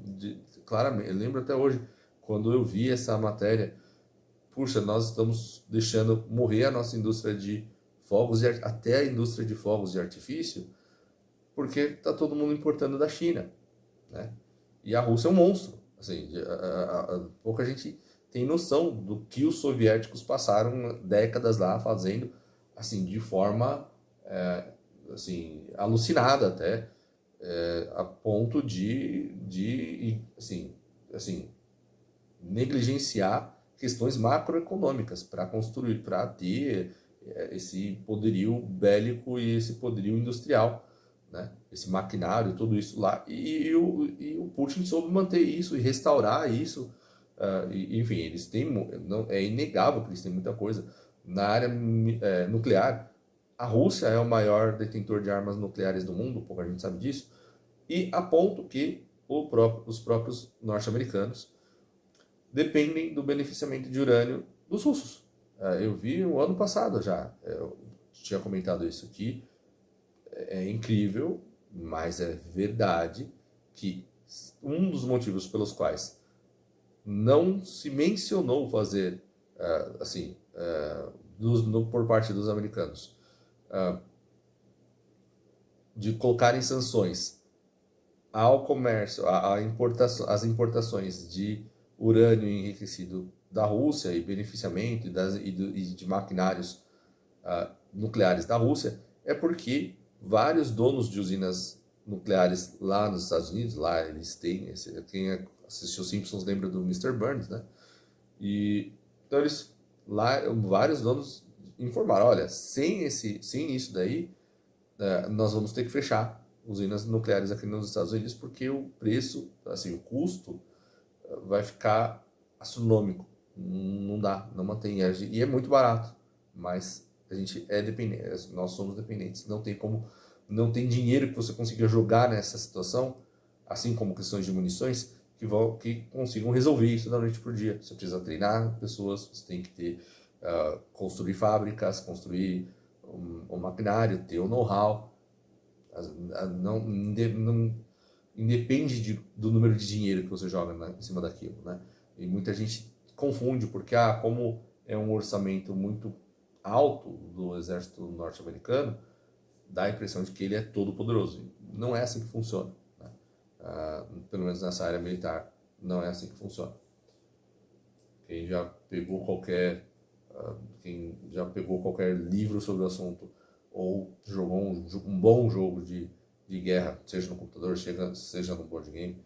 claramente, eu lembro até hoje, quando eu vi essa matéria, puxa, nós estamos deixando morrer a nossa indústria de até a indústria de fogos de artifício, porque está todo mundo importando da China, né? E a Rússia é um monstro. Assim, pouca gente tem noção do que os soviéticos passaram décadas lá fazendo, assim, de forma assim, alucinada até, a ponto de assim, negligenciar questões macroeconômicas para construir, para ter esse poderio bélico e esse poderio industrial, né? Esse maquinário, tudo isso lá. E o Putin soube manter isso e restaurar isso. Enfim, eles têm, não, é inegável que eles têm muita coisa. Na área nuclear, a Rússia é o maior detentor de armas nucleares do mundo, pouca gente sabe disso, e a ponto que os próprios norte-americanos dependem do beneficiamento de urânio dos russos. Eu vi o ano passado já, eu tinha comentado isso aqui, é incrível, mas é verdade que um dos motivos pelos quais não se mencionou fazer, por parte dos americanos, de colocarem sanções ao comércio, às importações de urânio enriquecido da Rússia e beneficiamento e de maquinários nucleares da Rússia, é porque vários donos de usinas nucleares lá nos Estados Unidos, lá eles têm, quem assistiu Simpsons lembra do Mr. Burns, né? E então eles lá, vários donos informaram, olha, sem isso daí, nós vamos ter que fechar usinas nucleares aqui nos Estados Unidos porque o preço, assim, o custo vai ficar astronômico. Não dá, não mantém. E é muito barato, mas a gente é dependente, nós somos dependentes. Não tem como, não tem dinheiro que você consiga jogar nessa situação, assim como questões de munições, que consigam resolver isso da noite por dia. Você precisa treinar pessoas, você tem que ter, construir fábricas, construir um maquinário, ter o know-how. Não independe do número de dinheiro que você joga em cima daquilo, né? E muita gente confunde porque como é um orçamento muito alto do exército norte-americano, dá a impressão de que ele é todo poderoso. Não é assim que funciona, né? Pelo menos nessa área militar, não é assim que funciona. Quem já pegou qualquer livro sobre o assunto ou jogou um bom jogo de guerra, seja no computador, seja no board game,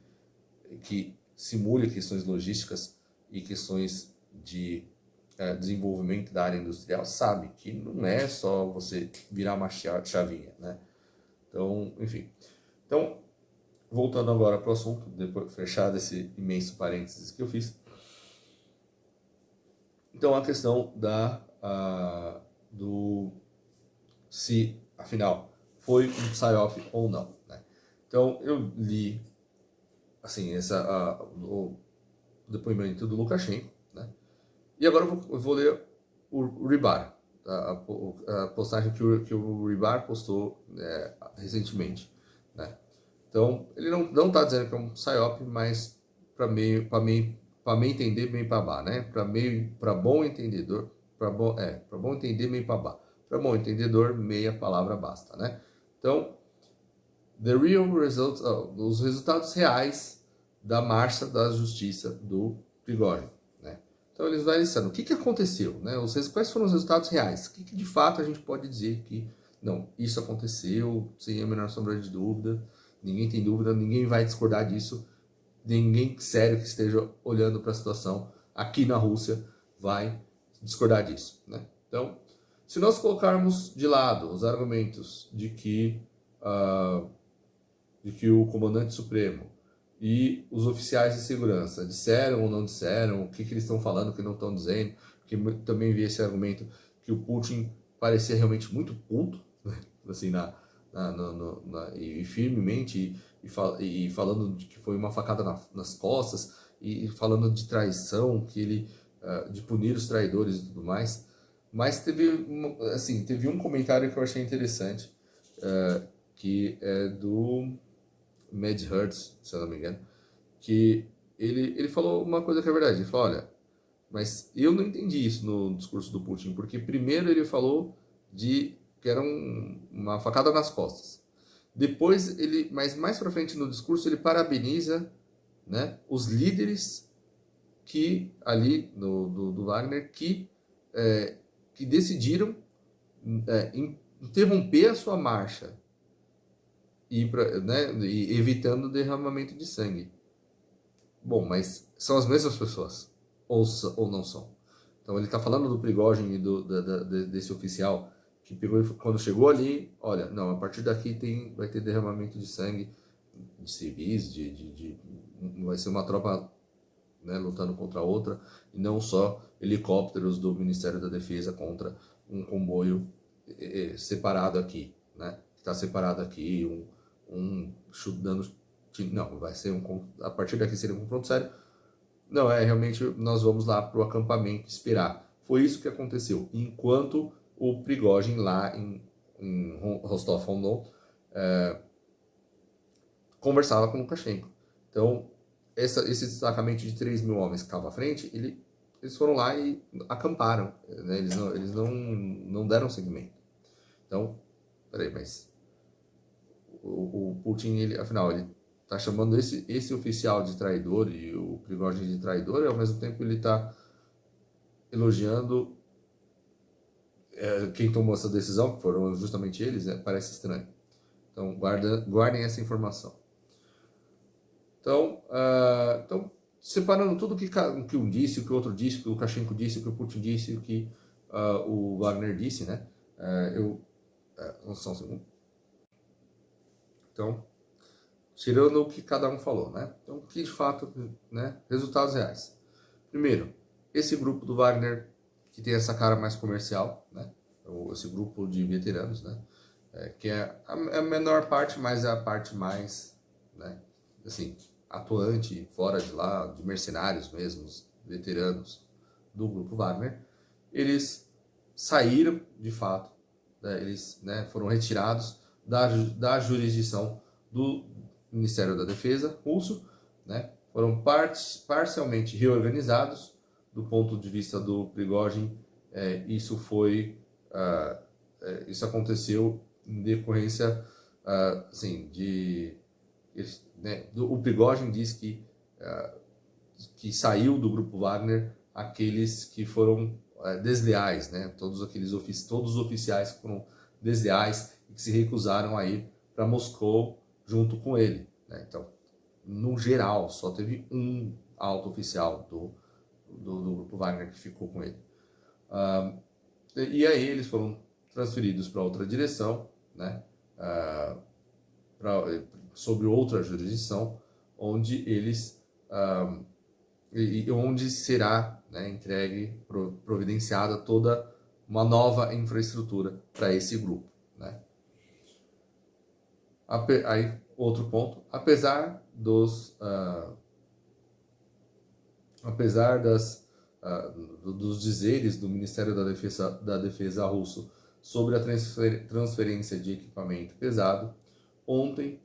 que simule questões logísticas e questões de desenvolvimento da área industrial, sabe que não é só você virar uma chavinha, né? Então, enfim. Então, voltando agora para o assunto, depois fechado esse imenso parênteses que eu fiz. Então, a questão se, afinal, foi um PSYOP ou não, né? Então, eu li, assim, o depoimento do Lukashenko, né? E agora eu vou ler o Ribar, a postagem que o Ribar postou recentemente, né? Então, ele não está dizendo que é um PSYOP, mas para me entender, meio para bar, né? Para bom entendedor, para bom entender, meio para bar. Para bom entendedor, meia palavra basta, né? Então, os resultados reais da marcha da justiça do Prigozhin, né? Então, eles vão listando o que aconteceu, né? Quais foram os resultados reais? O que de fato a gente pode dizer que, não, isso aconteceu, sem a menor sombra de dúvida, ninguém tem dúvida, ninguém vai discordar disso, ninguém sério que esteja olhando para a situação aqui na Rússia vai discordar disso, né? Então, se nós colocarmos de lado os argumentos de que o comandante supremo e os oficiais de segurança disseram ou não disseram, o que eles estão falando, o que não estão dizendo, porque também vi esse argumento que o Putin parecia realmente muito puto, né? Assim, e firmemente, e falando de que foi uma facada nas costas, e falando de traição, de punir os traidores e tudo mais. Mas teve um comentário que eu achei interessante, que é do Mad Hertz, se eu não me engano, que ele falou uma coisa que é verdade. Ele falou, olha, mas eu não entendi isso no discurso do Putin, porque primeiro ele falou de que era uma facada nas costas. Depois ele, mas mais para frente no discurso ele parabeniza, né, os líderes que ali do Wagner que decidiram interromper a sua marcha e evitando o derramamento de sangue. Bom, mas são as mesmas pessoas ou não são? Então ele está falando do Prigozhin e desse oficial que pegou quando chegou ali, olha, não, a partir daqui vai ter derramamento de sangue de civis, vai ser uma tropa, né, lutando contra outra, e não só helicópteros do Ministério da Defesa contra um comboio separado aqui, né? Está separado aqui, dando. Não, vai ser a partir daqui seria um confronto sério. Não, realmente nós vamos lá para o acampamento esperar. Foi isso que aconteceu. Enquanto o Prigozhin lá em Rostov-on-Don conversava com o Lukashenko. Então, esse destacamento de 3.000 homens que estava à frente, eles foram lá e acamparam, né? Eles não deram seguimento. Então, peraí, mas o Putin, afinal, ele está chamando esse oficial de traidor e o Prigozhin de traidor, e ao mesmo tempo ele está elogiando quem tomou essa decisão, que foram justamente eles, né? Parece estranho. Então, guardem essa informação. Então, separando tudo que um disse, o que o outro disse, o que o Lukashenko disse, o que o Putin disse, o que o Wagner disse, né? Só um segundo. Então, tirando o que cada um falou, né? Então, que de fato, né? Resultados reais. Primeiro, esse grupo do Wagner, que tem essa cara mais comercial, né? Esse grupo de veteranos, né? Que é a menor parte, mas é a parte mais, né? Assim, atuante, fora de lá, de mercenários mesmo, veteranos do grupo Wagner, eles saíram, de fato, né? Eles, né, foram retirados da jurisdição do Ministério da Defesa russo, né? Foram parcialmente reorganizados do ponto de vista do Prigozhin. Isso aconteceu em decorrência, assim, o Prigozhin diz que saiu do grupo Wagner aqueles que foram desleais, né? Todos os oficiais que foram desleais e que se recusaram a ir para Moscou junto com ele, né? Então, no geral, só teve um alto oficial do grupo Wagner que ficou com ele. E aí eles foram transferidos para outra direção, né? Sobre outra jurisdição, onde onde será, né, entregue, providenciada toda uma nova infraestrutura para esse grupo, né? Aí, outro ponto, apesar dos dizeres do Ministério da Defesa russo sobre a transferência de equipamento pesado, ontem,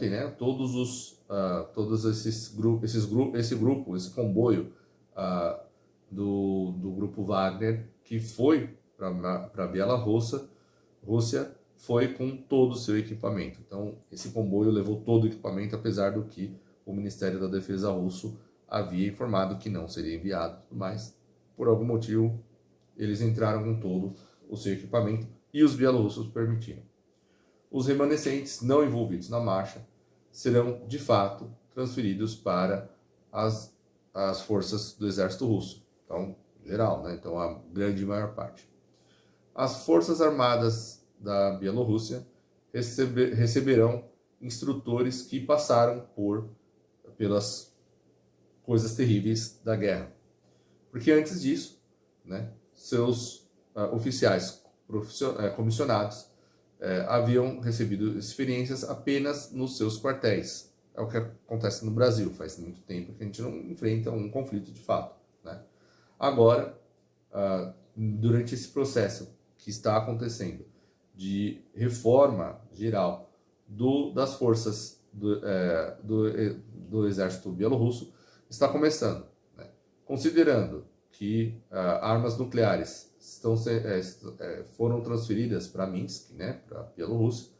né, esse comboio do grupo Wagner que foi para a Bielorrússia, foi com todo o seu equipamento. Então, esse comboio levou todo o equipamento, apesar do que o Ministério da Defesa russo havia informado que não seria enviado, mas por algum motivo eles entraram com todo o seu equipamento e os bielorrussos permitiram. Os remanescentes não envolvidos na marcha serão, de fato, transferidos para as forças do exército russo. Então, geral, né? Então, a grande maior parte. As forças armadas da Bielorrússia receberão instrutores que passaram pelas coisas terríveis da guerra. Porque antes disso, né, seus oficiais comissionados haviam recebido experiências apenas nos seus quartéis. É o que acontece no Brasil, faz muito tempo que a gente não enfrenta um conflito de fato, né? Agora, durante esse processo que está acontecendo de reforma geral das forças do exército bielorrusso está começando, né? Considerando que armas nucleares foram transferidas para Minsk, né, para a Bielorrússia,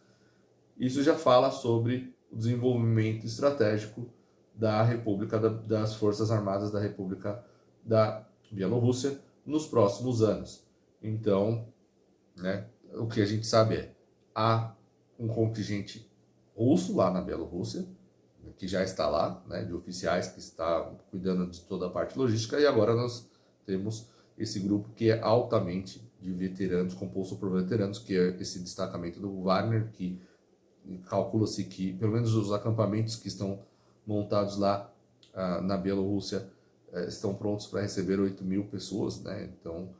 isso já fala sobre o desenvolvimento estratégico da República das Forças Armadas da República da Bielorrússia nos próximos anos. Então, né, o que a gente sabe há um contingente russo lá na Bielorrússia, que já está lá, né, de oficiais que está cuidando de toda a parte logística, e agora nós temos esse grupo que é altamente de veteranos, composto por veteranos, que é esse destacamento do Wagner, que calcula-se que pelo menos os acampamentos que estão montados lá na Bielorrússia estão prontos para receber 8.000 pessoas, né? Então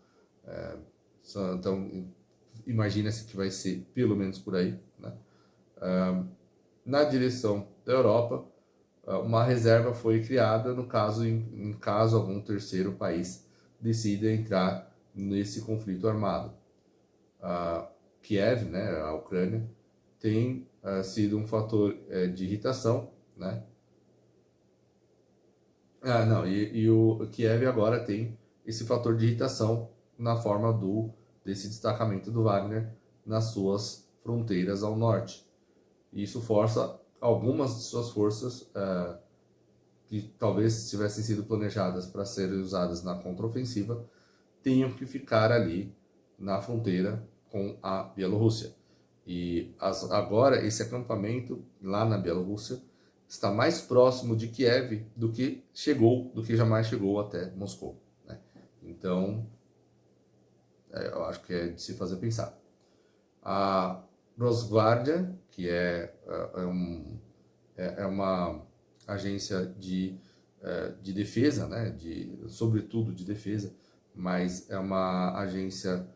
imagina-se que vai ser pelo menos por aí, né? Na direção da Europa, uma reserva foi criada no caso, em caso algum terceiro país decida entrar nesse conflito armado. Kiev, né, a Ucrânia, tem sido um fator de irritação, né? Não, e o Kiev agora tem esse fator de irritação na forma desse destacamento do Wagner nas suas fronteiras ao norte. Isso força algumas de suas forças que talvez tivessem sido planejadas para serem usadas na contraofensiva, tenham que ficar ali na fronteira com a Bielorrússia. E agora esse acampamento lá na Bielorrússia está mais próximo de Kiev do que jamais chegou até Moscou, né? Então, eu acho que é de se fazer pensar. A Rosgvardia, que é uma agência de defesa, né? Sobretudo de defesa, mas é uma agência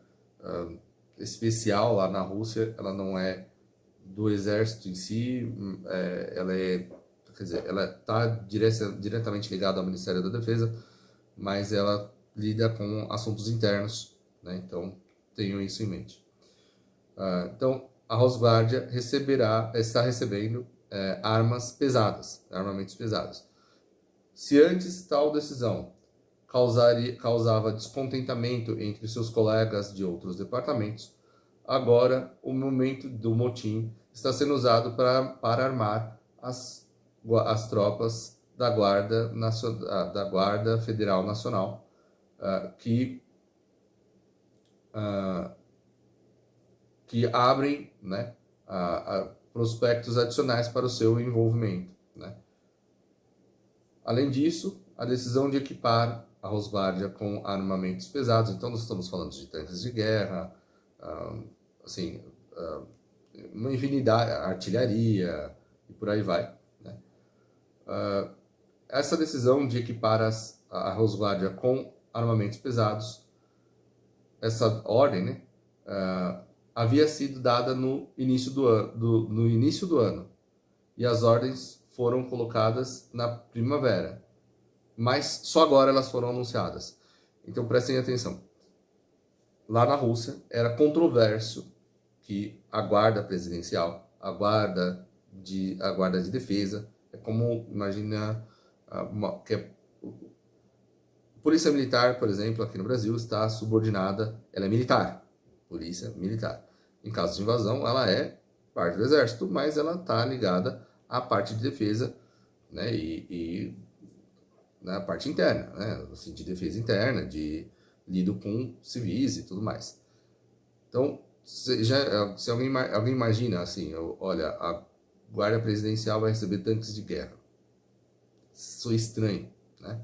especial lá na Rússia. Ela não é do exército em si, ela está diretamente ligada ao Ministério da Defesa, mas ela lida com assuntos internos, né? Então tenham isso em mente. Então a Rosgvardia está recebendo armamentos pesados. Se antes tal decisão causava descontentamento entre seus colegas de outros departamentos, agora o momento do motim está sendo usado para armar as tropas da Guarda Federal Nacional, que abrem, né, prospectos adicionais para o seu envolvimento, né? Além disso, a decisão de equipar a Rosgvardia com armamentos pesados, então nós estamos falando de tanques de guerra, uma infinidade, artilharia e por aí vai, né? Essa decisão de equipar a Rosgvardia com armamentos pesados, essa ordem, né, havia sido dada no início do ano, e as ordens foram colocadas na primavera, mas só agora elas foram anunciadas. Então prestem atenção. Lá na Rússia era controverso que a guarda presidencial, a guarda de defesa, é como, imagina, polícia militar, por exemplo, aqui no Brasil, está subordinada, ela é militar, polícia militar. Em caso de invasão, ela é parte do exército, mas ela está ligada à parte de defesa, né, e na parte interna, né, assim, de defesa interna, de lido com civis e tudo mais. Então, se alguém imagina assim, olha, a guarda presidencial vai receber tanques de guerra, isso é estranho, né?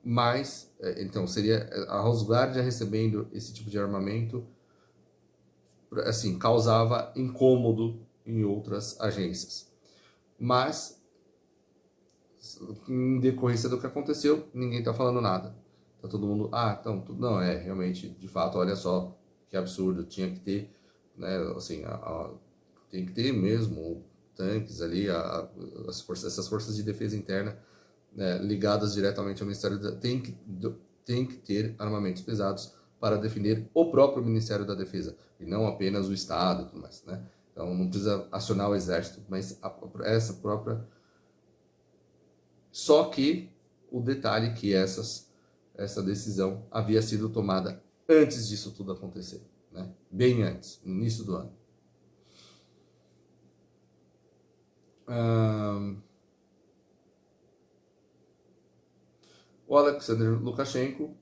Mas, então, seria a Rosgvardia recebendo esse tipo de armamento, assim, causava incômodo em outras agências. Mas, em decorrência do que aconteceu, ninguém está falando nada. Tá todo mundo, então, não, realmente, de fato, olha só, que absurdo, tinha que ter, né, assim, tem que ter mesmo tanques ali, essas forças de defesa interna, né, ligadas diretamente ao Ministério tem que ter armamentos pesados, para defender o próprio Ministério da Defesa, e não apenas o Estado e tudo mais, né? Então não precisa acionar o exército, mas essa própria... Só que o detalhe é que essa decisão havia sido tomada antes disso tudo acontecer, né? Bem antes, no início do ano. O Alexander Lukashenko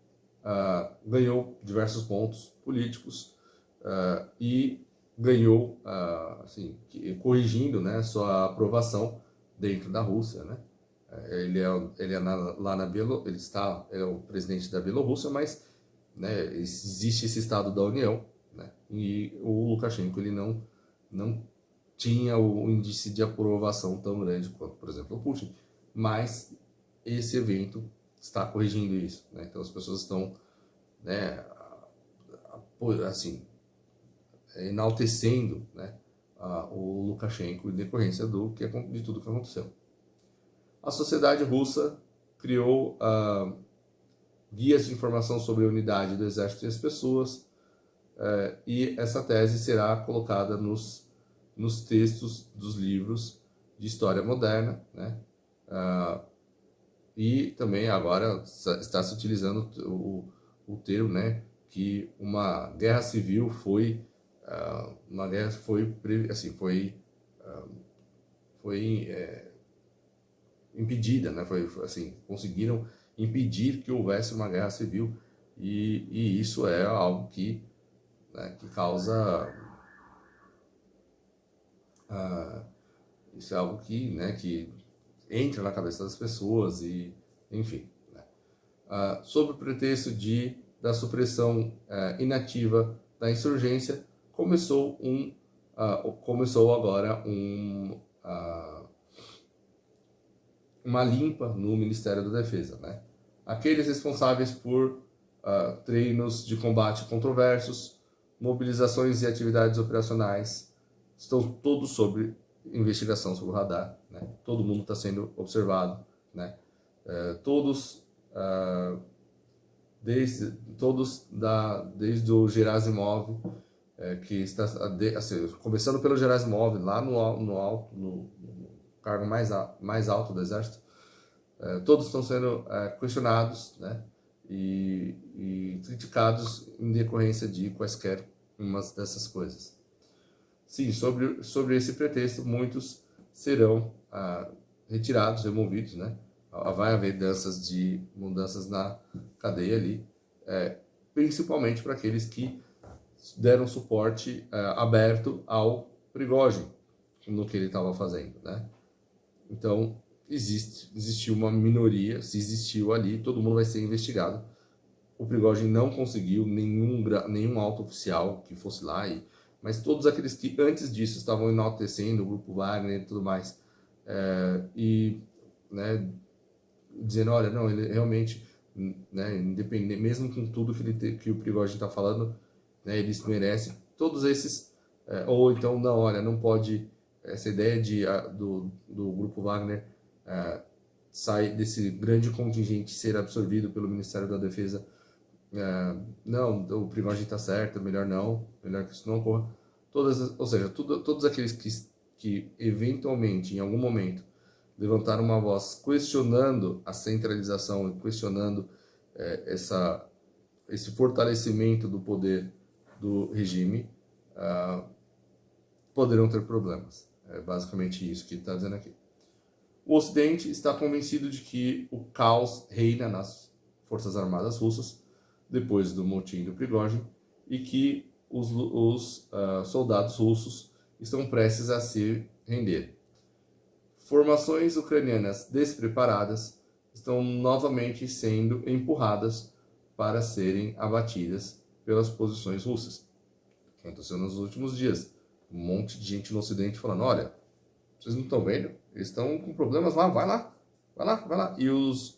ganhou diversos pontos políticos e ganhou, assim, corrigindo, né, sua aprovação dentro da Rússia, né? Ele é lá na ele é o presidente da Bielorrússia, mas, né, existe esse Estado da União, né? E o Lukashenko ele não tinha o índice de aprovação tão grande quanto, por exemplo, o Putin, mas esse evento está corrigindo isso, né? Então as pessoas estão, né, assim, enaltecendo, né, o Lukashenko em decorrência de tudo que aconteceu. A sociedade russa criou guias de informação sobre a unidade do exército e as pessoas, e essa tese será colocada nos textos dos livros de história moderna, né? E também agora está se utilizando o termo, né, que uma guerra civil foi impedida, né? Foi assim, conseguiram impedir que houvesse uma guerra civil, e isso é algo que, né, que causa isso é algo que, né, que entra na cabeça das pessoas e, enfim, né? Sob o pretexto da supressão inativa da insurgência, começou agora uma limpa no Ministério da Defesa, né? Aqueles responsáveis por treinos de combate controversos, mobilizações e atividades operacionais estão todos sob investigação, sob o radar, né? Todo mundo está sendo observado, né? Desde o Gerasimov, que está assim, começando pelo Gerasimov lá no cargo mais alto do exército, todos estão sendo questionados, né, e criticados em decorrência de quaisquer umas dessas coisas. Sim, sobre esse pretexto, muitos serão retirados, removidos, né? Vai haver mudanças na cadeia ali, principalmente para aqueles que deram suporte aberto ao Prigozhin no que ele estava fazendo, né? Então, existiu uma minoria, se existiu ali, todo mundo vai ser investigado. O Prigozhin não conseguiu nenhum alto oficial que fosse lá, mas todos aqueles que antes disso estavam enaltecendo o grupo Wagner e tudo mais, né, dizendo, olha, não, ele realmente, né, independente, mesmo com tudo que o Prigozhin está falando, né, eles merecem, todos esses, ou então, não, olha, não pode, essa ideia do grupo Wagner sair desse grande contingente, ser absorvido pelo Ministério da Defesa, não, o Prigozhin está certo, melhor que isso não ocorra. Ou seja, todos aqueles que eventualmente, em algum momento, levantaram uma voz questionando a centralização e questionando esse fortalecimento do poder do regime, poderão ter problemas. É basicamente isso que ele está dizendo aqui. O Ocidente está convencido de que o caos reina nas Forças Armadas russas depois do motim do Prigozhin e que os soldados russos estão prestes a se render. Formações ucranianas despreparadas estão novamente sendo empurradas para serem abatidas pelas posições russas. Aconteceu nos últimos dias. Um monte de gente no Ocidente falando, olha, vocês não estão vendo? Eles estão com problemas lá, vai lá. E os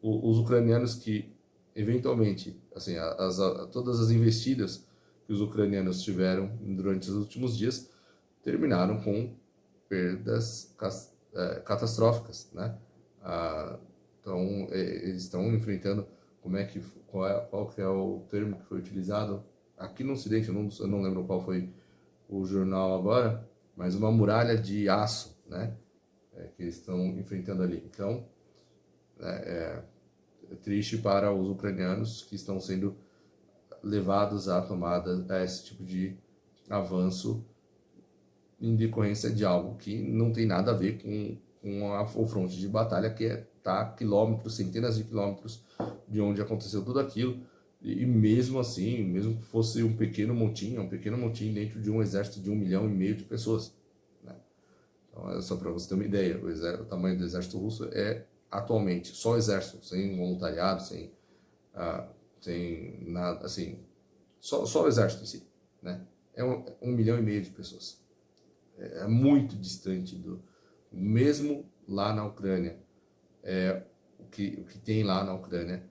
ucranianos que, eventualmente, assim, todas as investidas que os ucranianos tiveram durante os últimos dias terminaram com perdas catastróficas, né? Então, eles estão enfrentando como é que, qual que é o termo que foi utilizado aqui no Ocidente, eu não lembro qual foi o jornal agora, mas uma muralha de aço, né? Que eles estão enfrentando ali. Então, é triste para os ucranianos que estão sendo levados à tomada a esse tipo de avanço em decorrência de algo que não tem nada a ver com o fronte de batalha, que está quilômetros, centenas de quilômetros de onde aconteceu tudo aquilo. E mesmo assim, mesmo que fosse um pequeno motim dentro de um exército de 1,5 milhão de pessoas. Né? Então, é só para você ter uma ideia, o tamanho do exército russo é atualmente só o exército, sem voluntariado, sem nada, assim, só o exército em si, né? É 1,5 milhão de pessoas. É muito distante mesmo lá na Ucrânia. O que tem lá na Ucrânia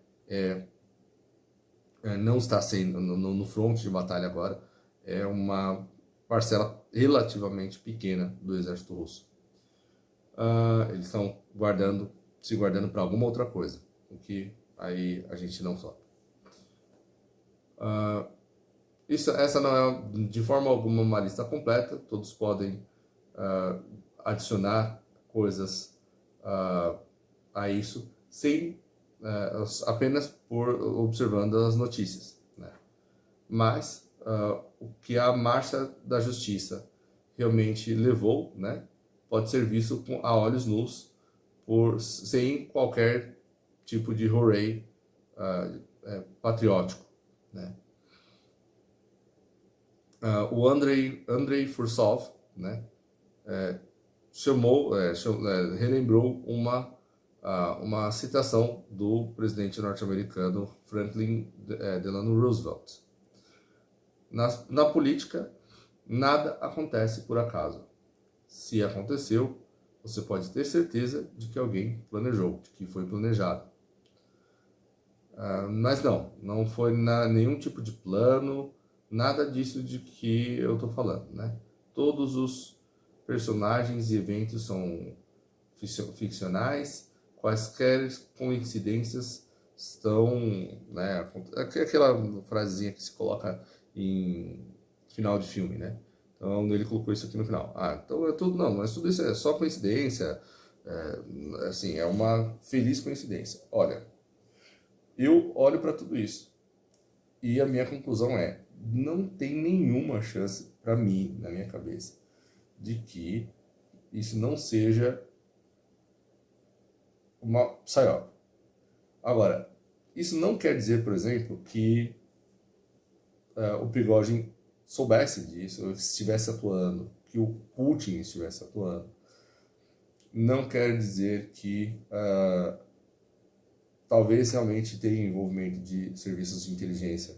não está sendo no fronte de batalha agora, é uma parcela relativamente pequena do exército russo. Eles estão se guardando para alguma outra coisa, o que aí a gente não sabe. Essa não é de forma alguma uma lista completa, todos podem adicionar coisas a isso, sem apenas por observando as notícias, né? Mas o que a marcha da justiça realmente levou, né, pode ser visto a olhos nus, sem qualquer tipo de hooray patriótico, né? O Andrei Fursov, né, relembrou uma citação do presidente norte-americano Franklin Delano Roosevelt. Na política, nada acontece por acaso. Se aconteceu, você pode ter certeza de que alguém planejou, de que foi planejado. Mas não foi nenhum tipo de plano, nada disso de que eu estou falando, né? Todos os personagens e eventos são ficcionais, quaisquer coincidências estão, né? Aquela frasezinha que se coloca em final de filme, né? Então ele colocou isso aqui no final. Então é tudo, não, mas tudo isso é só coincidência, assim, é uma feliz coincidência. Olha, eu olho para tudo isso e a minha conclusão é: não tem nenhuma chance para mim, na minha cabeça, de que isso não seja uma psyop. Agora, isso não quer dizer, por exemplo, que o Prigozhin soubesse disso, ou estivesse atuando, que o Putin estivesse atuando. Não quer dizer que talvez realmente tenha envolvimento de serviços de inteligência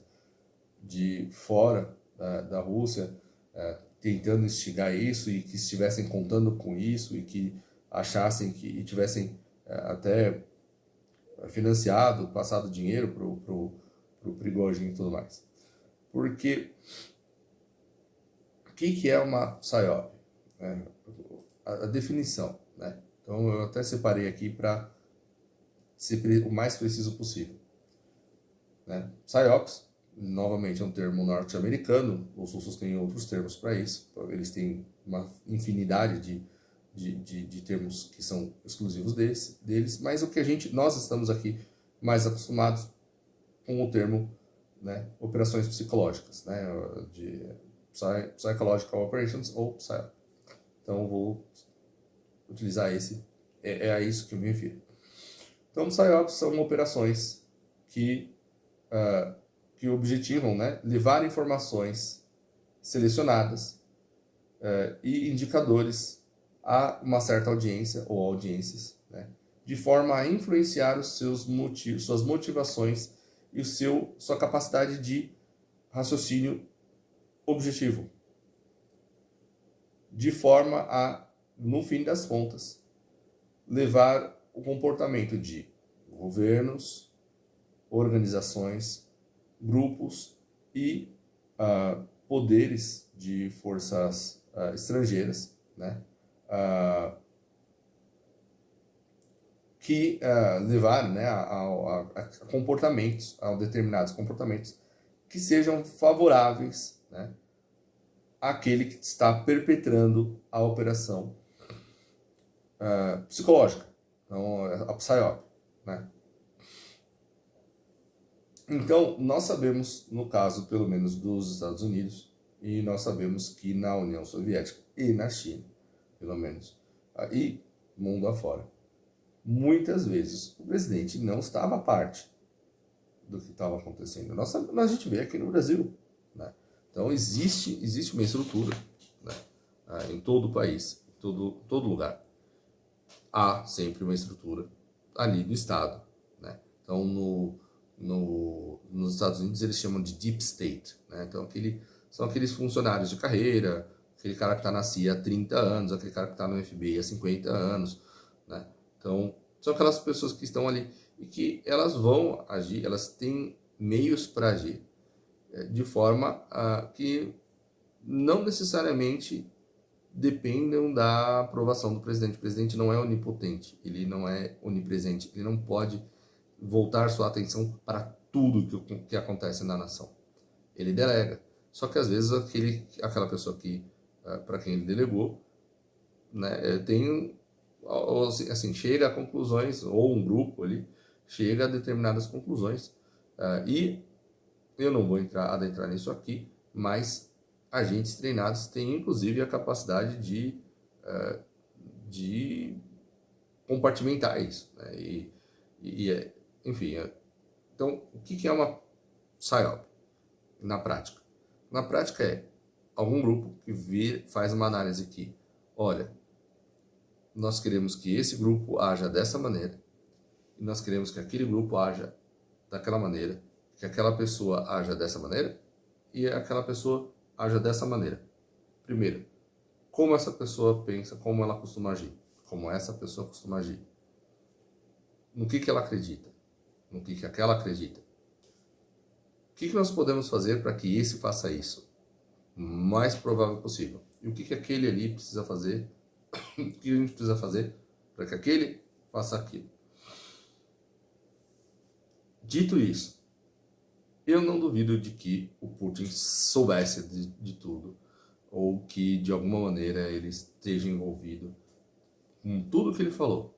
de fora da Rússia, tentando instigar isso e que estivessem contando com isso e que achassem que e tivessem até financiado, passado dinheiro pro Prigozhin e tudo mais. Porque o que é uma PSYOP? A definição, né? Então eu até separei aqui para ser o mais preciso possível, né? PSYOPs, novamente, é um termo norte-americano, os russos têm outros termos para isso, eles têm uma infinidade de termos que são exclusivos deles, mas nós estamos aqui mais acostumados com o termo, né, operações psicológicas, né, de Psychological Operations ou PSYOP. Então eu vou utilizar esse, é a isso que eu me refiro. Então, PSYOPs são operações que objetivam, né, levar informações selecionadas e indicadores a uma certa audiência ou audiências, né, de forma a influenciar os seus motivos, suas motivações e sua capacidade de raciocínio objetivo, de forma a, no fim das contas, levar o comportamento de governos, organizações, grupos e poderes de forças estrangeiras, né, que levaram, né, a comportamentos, a determinados comportamentos que sejam favoráveis, né, àquele que está perpetrando a operação psicológica, então a PSYOP, né? Então, nós sabemos, no caso, pelo menos, dos Estados Unidos, e nós sabemos que na União Soviética e na China, pelo menos, e mundo afora, muitas vezes o presidente não estava à parte do que estava acontecendo. A gente vê aqui no Brasil, né? Então, existe uma estrutura, né, em todo o país, em todo lugar. Há sempre uma estrutura ali do Estado, né? Então, nos Estados Unidos eles chamam de Deep State, né? Então, são aqueles funcionários de carreira, aquele cara que está na CIA há 30 anos, aquele cara que está no FBI há 50 anos, né? Então, são aquelas pessoas que estão ali e que elas vão agir, elas têm meios para agir de forma que não necessariamente dependam da aprovação do presidente. O presidente não é onipotente, ele não é onipresente, ele não pode voltar sua atenção para tudo que acontece na nação. Ele delega. Só que às vezes aquela pessoa que para quem ele delegou, né, tem assim, chega a conclusões, ou um grupo ali chega a determinadas conclusões, e eu não vou adentrar nisso aqui, mas agentes treinados têm inclusive a capacidade de compartimentar isso, né? Enfim, então o que é uma PSYOP na prática? Na prática é algum grupo que faz uma análise que, olha, nós queremos que esse grupo haja dessa maneira, e nós queremos que aquele grupo haja daquela maneira, que aquela pessoa haja dessa maneira, e aquela pessoa haja dessa maneira. Primeiro, como essa pessoa pensa, como ela costuma agir, como essa pessoa costuma agir, no que ela acredita, no que aquela acredita. O que nós podemos fazer para que esse faça isso? O mais provável possível. E o que aquele ali precisa fazer, o que a gente precisa fazer para que aquele faça aquilo. Dito isso, eu não duvido de que o Putin soubesse de tudo, ou que de alguma maneira ele esteja envolvido com tudo que ele falou.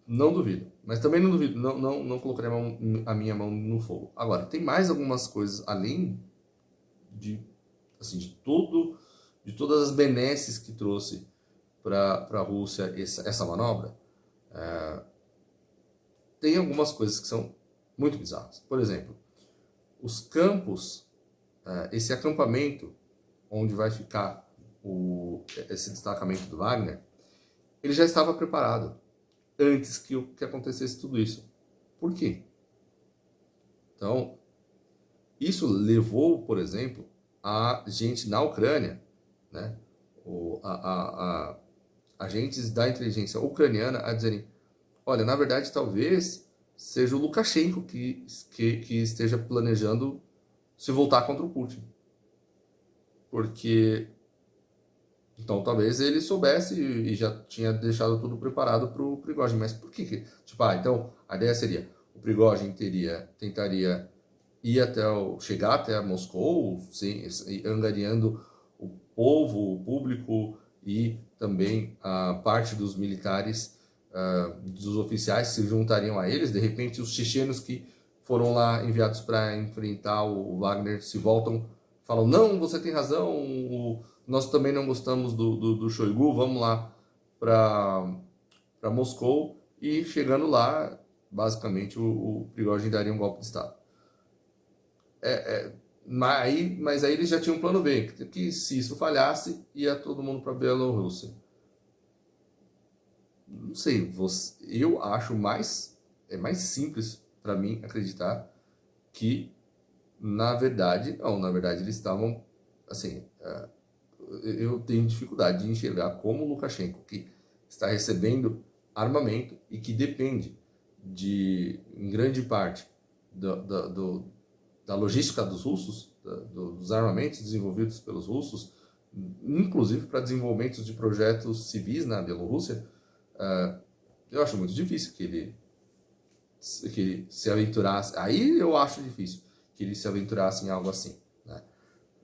Não duvido, mas também não duvido, não colocaria a minha mão no fogo. Agora, tem mais algumas coisas além assim, de todas as benesses que trouxe para a Rússia essa manobra. Tem algumas coisas que são muito bizarras. Por exemplo, os campos, esse acampamento onde vai ficar esse destacamento do Wagner, ele já estava preparado antes que acontecesse tudo isso. Por quê? Então, isso levou, por exemplo, a gente na Ucrânia, né, agentes da inteligência ucraniana a dizerem, olha, na verdade, talvez seja o Lukashenko que esteja planejando se voltar contra o Putin. Porque então talvez ele soubesse e já tinha deixado tudo preparado para o Prigozhin. Mas por que? Tipo, então a ideia seria, o Prigozhin tentaria chegar até Moscou, angariando o povo, o público e também a parte dos militares, dos oficiais que se juntariam a eles. De repente, os chechenos que foram lá enviados para enfrentar o Wagner se voltam, falam, não, você tem razão, nós também não gostamos do Shoigu, vamos lá para Moscou, e chegando lá, basicamente, o Prigozhin daria um golpe de Estado. Mas aí eles já tinham um plano B, que se isso falhasse, ia todo mundo para a Bielorrússia. Não sei, eu acho mais simples para mim acreditar que, na verdade eles estavam, assim, eu tenho dificuldade de enxergar como o Lukashenko, que está recebendo armamento e que depende em grande parte da logística dos russos, dos armamentos desenvolvidos pelos russos, inclusive para desenvolvimentos de projetos civis na Bielorrússia, Eu acho muito difícil que ele se aventurasse. Aí eu acho difícil que ele se aventurasse em algo assim, né?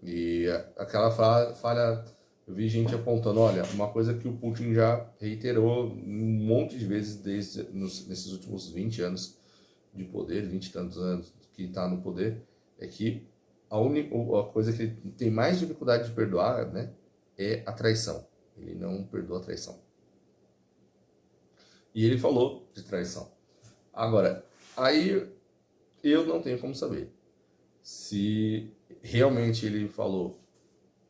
E aquela falha, eu vi gente apontando, olha, uma coisa que o Putin já reiterou um monte de vezes nesses últimos 20 anos de poder, 20 e tantos anos que está no poder, é que a coisa que ele tem mais dificuldade de perdoar, né, é a traição. Ele não perdoa a traição. E ele falou de traição. Agora, aí eu não tenho como saber se realmente ele falou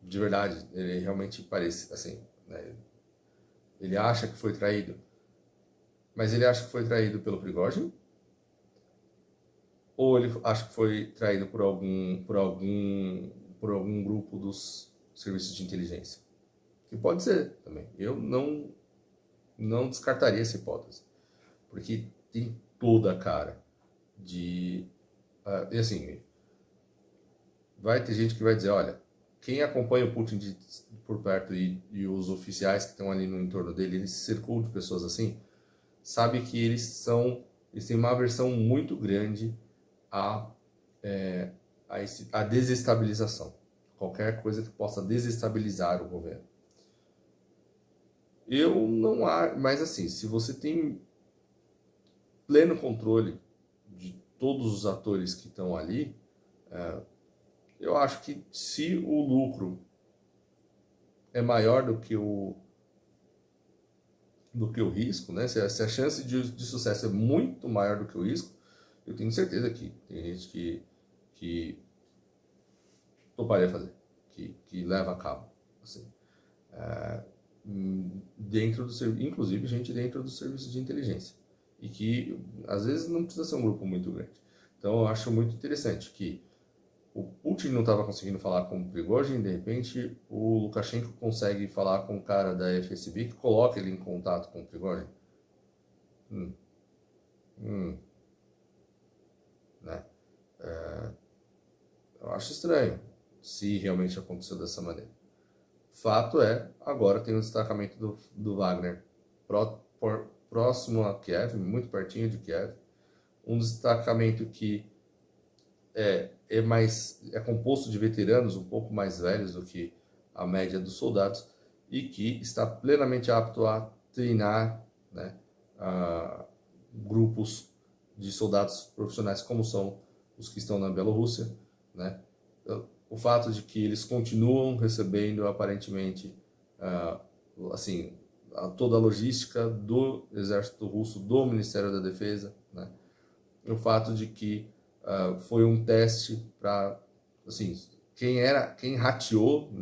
de verdade, ele realmente parece assim, né? Ele acha que foi traído, mas ele acha que foi traído pelo Prigozhin, ou ele acha que foi traído por algum grupo dos serviços de inteligência? Que pode ser também. Eu não descartaria essa hipótese, porque tem toda a cara de e assim, vai ter gente que vai dizer, olha, quem acompanha o Putin por perto e os oficiais que estão ali no entorno dele, ele se cercou de pessoas assim, sabe que eles têm uma aversão muito grande a, a desestabilização. Qualquer coisa que possa desestabilizar o governo. Eu não há, mas assim, se você tem pleno controle de todos os atores que estão ali, eu acho que se o lucro é maior do que o risco, né? Se a chance de sucesso é muito maior do que o risco, eu tenho certeza que tem gente que toparia fazer, que leva a cabo, assim, inclusive gente dentro do serviço de inteligência, e que às vezes não precisa ser um grupo muito grande. Então eu acho muito interessante que o Putin não estava conseguindo falar com o Prigozhin, de repente o Lukashenko consegue falar com o cara da FSB que coloca ele em contato com o Prigozhin. Hum, hum, né? Eu acho estranho se realmente aconteceu dessa maneira. Fato é, agora tem um destacamento do Wagner próximo a Kiev, muito pertinho de Kiev. Um destacamento que é composto de veteranos um pouco mais velhos do que a média dos soldados e que está plenamente apto a treinar, né, grupos de soldados profissionais como são os que estão na Bielorrússia, né? O fato de que eles continuam recebendo aparentemente assim toda a logística do exército russo, do Ministério da Defesa, né? O fato de que foi um teste para, assim, quem rateou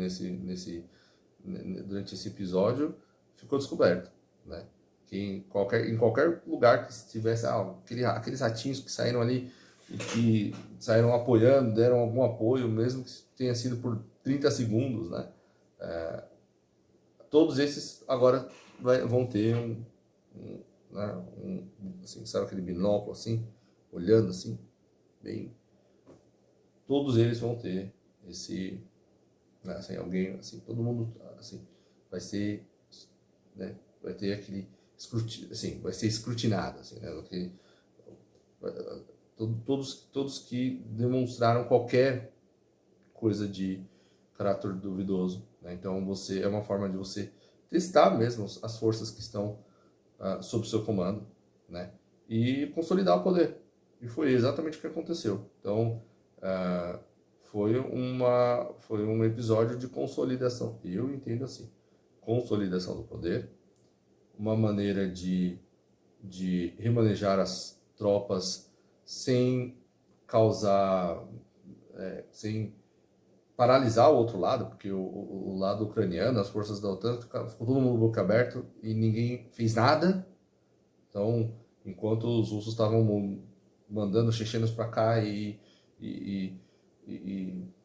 durante esse episódio ficou descoberto, né? Em qualquer lugar que tivesse aqueles ratinhos que saíram ali e que saíram apoiando, deram algum apoio, mesmo que tenha sido por 30 segundos, né? Todos esses agora vão ter né, assim, sabe aquele binóculo assim, olhando assim, bem. Todos eles vão ter esse, né, assim, alguém, assim, todo mundo, assim, vai ser, né, vai ter aquele assim, vai ser escrutinado, assim, né, todos que demonstraram qualquer coisa de caráter duvidoso, né? Então é uma forma de você testar mesmo as forças que estão sob seu comando, né? E consolidar o poder. E foi exatamente o que aconteceu. Então foi um episódio de consolidação. Eu entendo assim, consolidação do poder, uma maneira de remanejar as tropas sem causar, sem paralisar o outro lado, porque o lado ucraniano, as forças da OTAN, ficou todo mundo boca aberto e ninguém fez nada. Então, enquanto os russos estavam mandando chechenos para cá e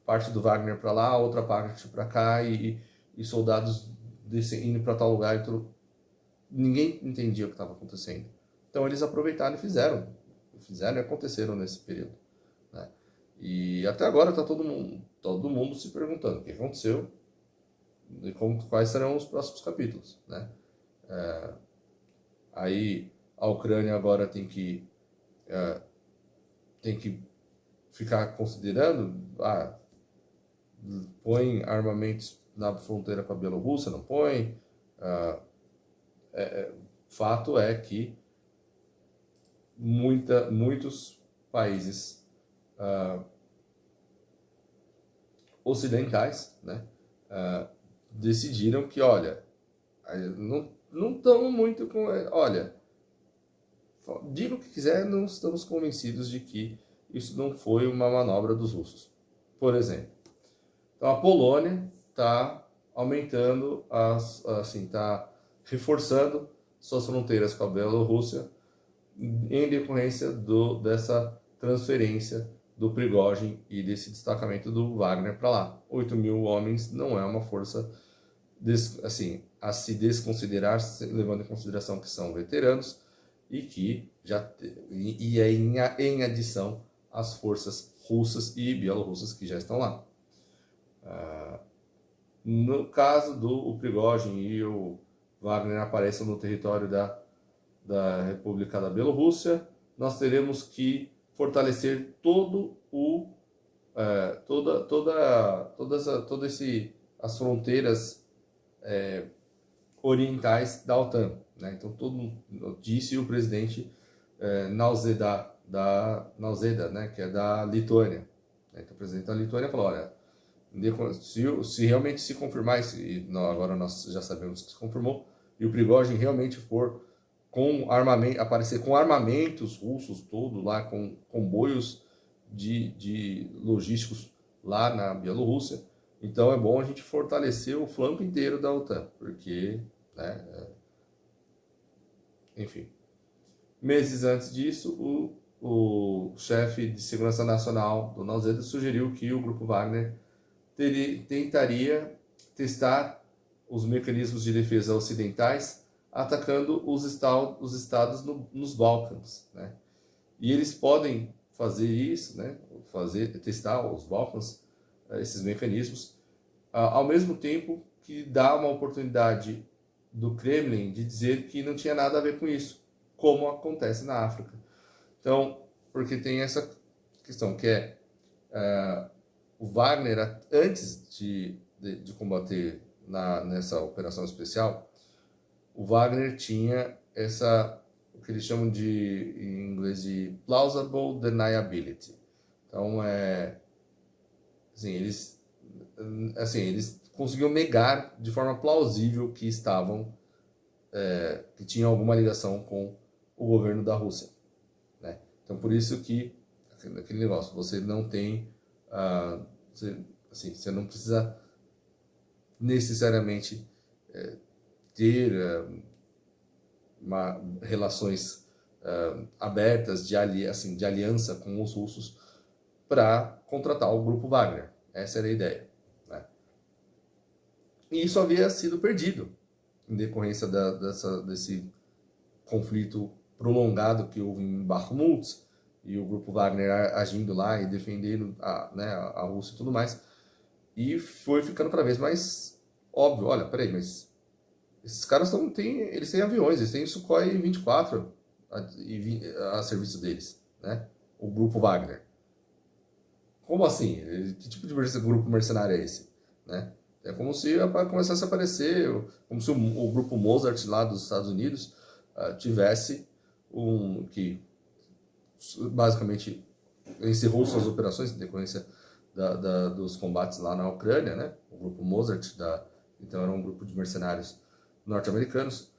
parte do Wagner para lá, outra parte para cá e soldados indo para tal lugar, então, ninguém entendia o que estava acontecendo. Então eles aproveitaram e fizeram e aconteceram nesse período, né? E até agora está todo mundo se perguntando o que aconteceu e quais serão os próximos capítulos, né? Aí a Ucrânia agora tem que ficar considerando, põe armamentos na fronteira com a Bielorrússia, não põe. Fato é que muitos países ocidentais, né, decidiram que, olha, não estamos muito com... Olha, diga o que quiser, não estamos convencidos de que isso não foi uma manobra dos russos. Por exemplo, então a Polônia está aumentando, está reforçando suas fronteiras com a Bielorrússia em decorrência dessa transferência do Prigozhin e desse destacamento do Wagner para lá. 8.000 homens não é uma força a se desconsiderar, levando em consideração que são veteranos e que em adição às forças russas e bielorrussas que já estão lá. No caso do Prigozhin e o Wagner apareçam no território da República da Bielorrússia, nós teremos que fortalecer as fronteiras orientais da OTAN, né? Então, disse o presidente Nausėda, né, que é da Lituânia. Então, o presidente da Lituânia falou, olha, se realmente se confirmar, agora nós já sabemos que se confirmou, e o Prigozhin realmente for aparecer com armamentos russos todo lá, com comboios de logísticos lá na Bielorrússia, então é bom a gente fortalecer o flanco inteiro da OTAN, porque, né, enfim. Meses antes disso, o chefe de segurança nacional do Nausėda sugeriu que o grupo Wagner tentaria testar os mecanismos de defesa ocidentais atacando os estados nos Balcãs, né? E eles podem fazer isso, né? Testar os Balcãs, esses mecanismos, ao mesmo tempo que dá uma oportunidade do Kremlin de dizer que não tinha nada a ver com isso, como acontece na África. Então, porque tem essa questão que o Wagner, antes de combater nessa operação especial, o Wagner tinha o que eles chamam em inglês de plausible deniability. Então, eles conseguiam negar de forma plausível que que tinham alguma ligação com o governo da Rússia, né? Então, por isso que aquele negócio, você não tem, você não precisa necessariamente ter relações abertas de aliança com os russos para contratar o grupo Wagner. Essa era a ideia, né? E isso havia sido perdido em decorrência desse conflito prolongado que houve em Bakhmut, e o grupo Wagner agindo lá e defendendo a Rússia e tudo mais. E foi ficando cada vez mais óbvio, olha, peraí, mas esses caras eles têm aviões, eles têm Sukhoi 24 a serviço deles, né? O grupo Wagner. Como assim? Que tipo de grupo mercenário é esse, né? É como se começasse a aparecer, como se o grupo Mozart lá dos Estados Unidos tivesse que basicamente encerrou suas operações em decorrência dos combates lá na Ucrânia, né? O grupo Mozart, então era um grupo de mercenários norte-americanos,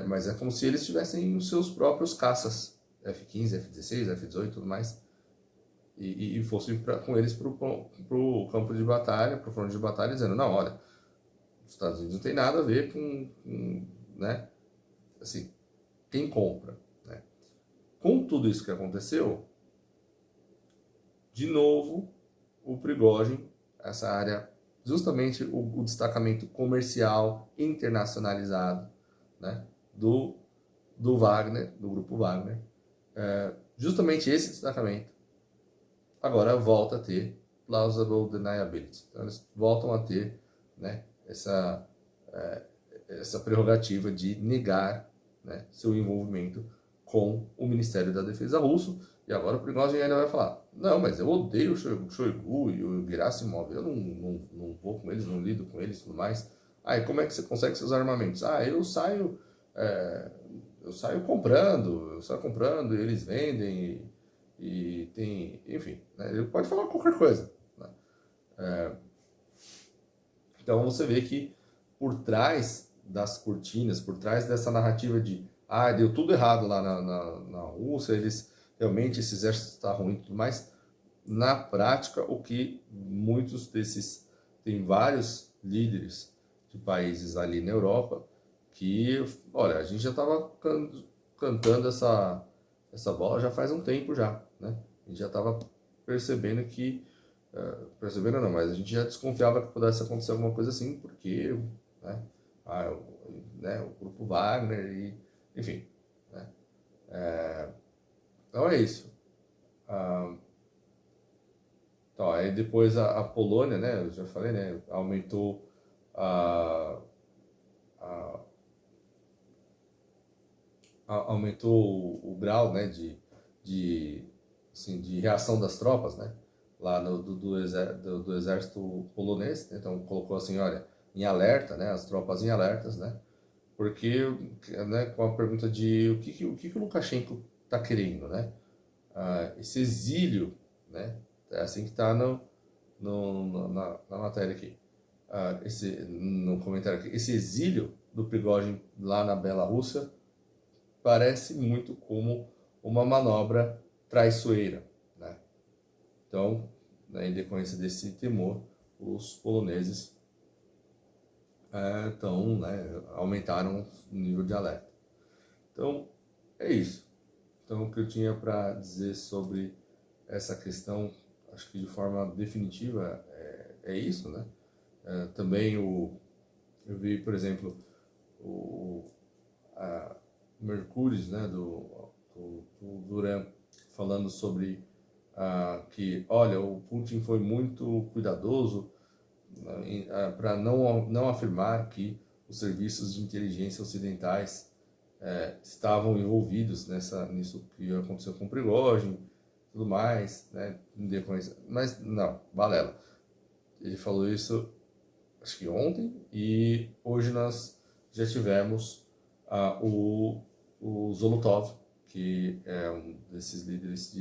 mas é como se eles tivessem os seus próprios caças, F-15, F-16, F-18 e tudo mais, e fossem com eles para o campo de batalha, para o fronte de batalha, dizendo, não, olha, os Estados Unidos não tem nada a ver com né, assim, quem compra, né? Com tudo isso que aconteceu, de novo, o Prigozhin, essa área, justamente o destacamento comercial internacionalizado, né, do Wagner, do grupo Wagner, justamente esse destacamento agora volta a ter plausible deniability. Então eles voltam a ter, né, essa prerrogativa de negar, né, seu envolvimento com o Ministério da Defesa russo. E agora o Prigozhin ainda vai falar, não, mas eu odeio o Shoigu e o Gerasimov, eu não vou com eles, não lido com eles e tudo mais. E como é que você consegue seus armamentos? É, eu saio comprando e eles vendem e tem, enfim, né? Ele pode falar qualquer coisa, né? Então você vê que por trás das cortinas, por trás dessa narrativa de deu tudo errado lá na Rússia, realmente esse exército está ruim e tudo mais, na prática o que muitos desses, tem vários líderes de países ali na Europa que, olha, a gente já estava cantando essa bola já faz um tempo já, né? A gente já estava percebendo que percebendo não, mas a gente já desconfiava que pudesse acontecer alguma coisa assim, porque, né, o grupo Wagner e, enfim, né, então é isso. Então, aí depois a Polônia, né, eu já falei, né, aumentou a, a- aumentou o grau, né, de, assim, de reação das tropas, né, lá do exército polonês. Então colocou assim, olha, em alerta, né, as tropas em alertas, né, porque, né, com a pergunta de o que o Lukashenko está querendo, né, esse exílio, né, é assim que está na matéria aqui, no comentário aqui, esse exílio do Prigozhin lá na Bielorrússia parece muito como uma manobra traiçoeira, né? Então, né, em decorrência desse temor, os poloneses né, aumentaram o nível de alerta. Então, é isso. Então, o que eu tinha para dizer sobre essa questão, acho que de forma definitiva, é isso, né? Também eu vi, por exemplo, o Mercúrio, né, do Duran, falando sobre que, olha, o Putin foi muito cuidadoso para não afirmar que os serviços de inteligência ocidentais estavam envolvidos nisso que aconteceu com o Prigozhin, tudo mais, né, mas não, balela. Ele falou isso, acho que ontem, e hoje nós já tivemos o Zolotov, que é um desses líderes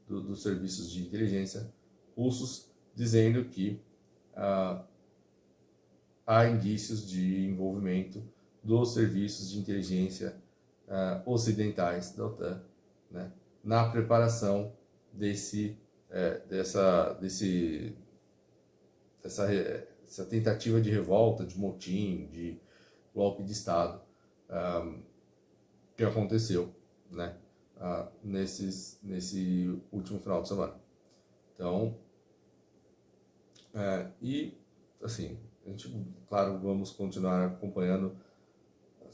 dos serviços de inteligência russos, dizendo que há indícios de envolvimento dos serviços de inteligência ocidentais da OTAN, né, na preparação desse, dessa tentativa de revolta, de motim, de golpe de Estado que aconteceu, né, nesse último final de semana. Então, e assim, a gente, claro, vamos continuar acompanhando,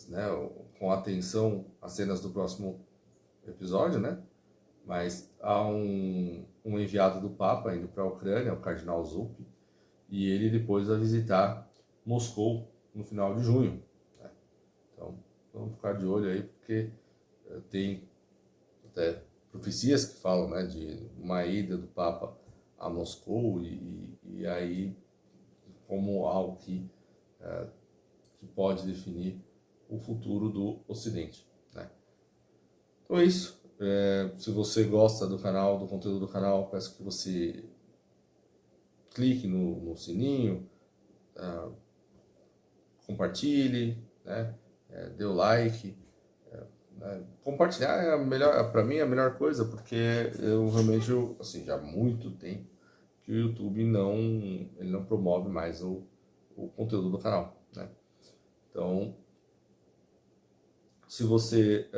né, com atenção as cenas do próximo episódio, né? Mas há um enviado do Papa indo para a Ucrânia, o Cardinal Zuppi, e ele depois vai visitar Moscou no final de junho, né? Então, vamos ficar de olho aí, porque tem até profecias que falam, né, de uma ida do Papa a Moscou e aí como algo que pode definir o futuro do Ocidente, né? Então é isso. Se você gosta do canal, do conteúdo do canal, peço que você clique no sininho, compartilhe, né? Dê o like. Né? Compartilhar é a melhor, para mim é a melhor coisa, porque eu realmente, assim, já há muito tempo que o YouTube ele não promove mais o conteúdo do canal, né? Então, se você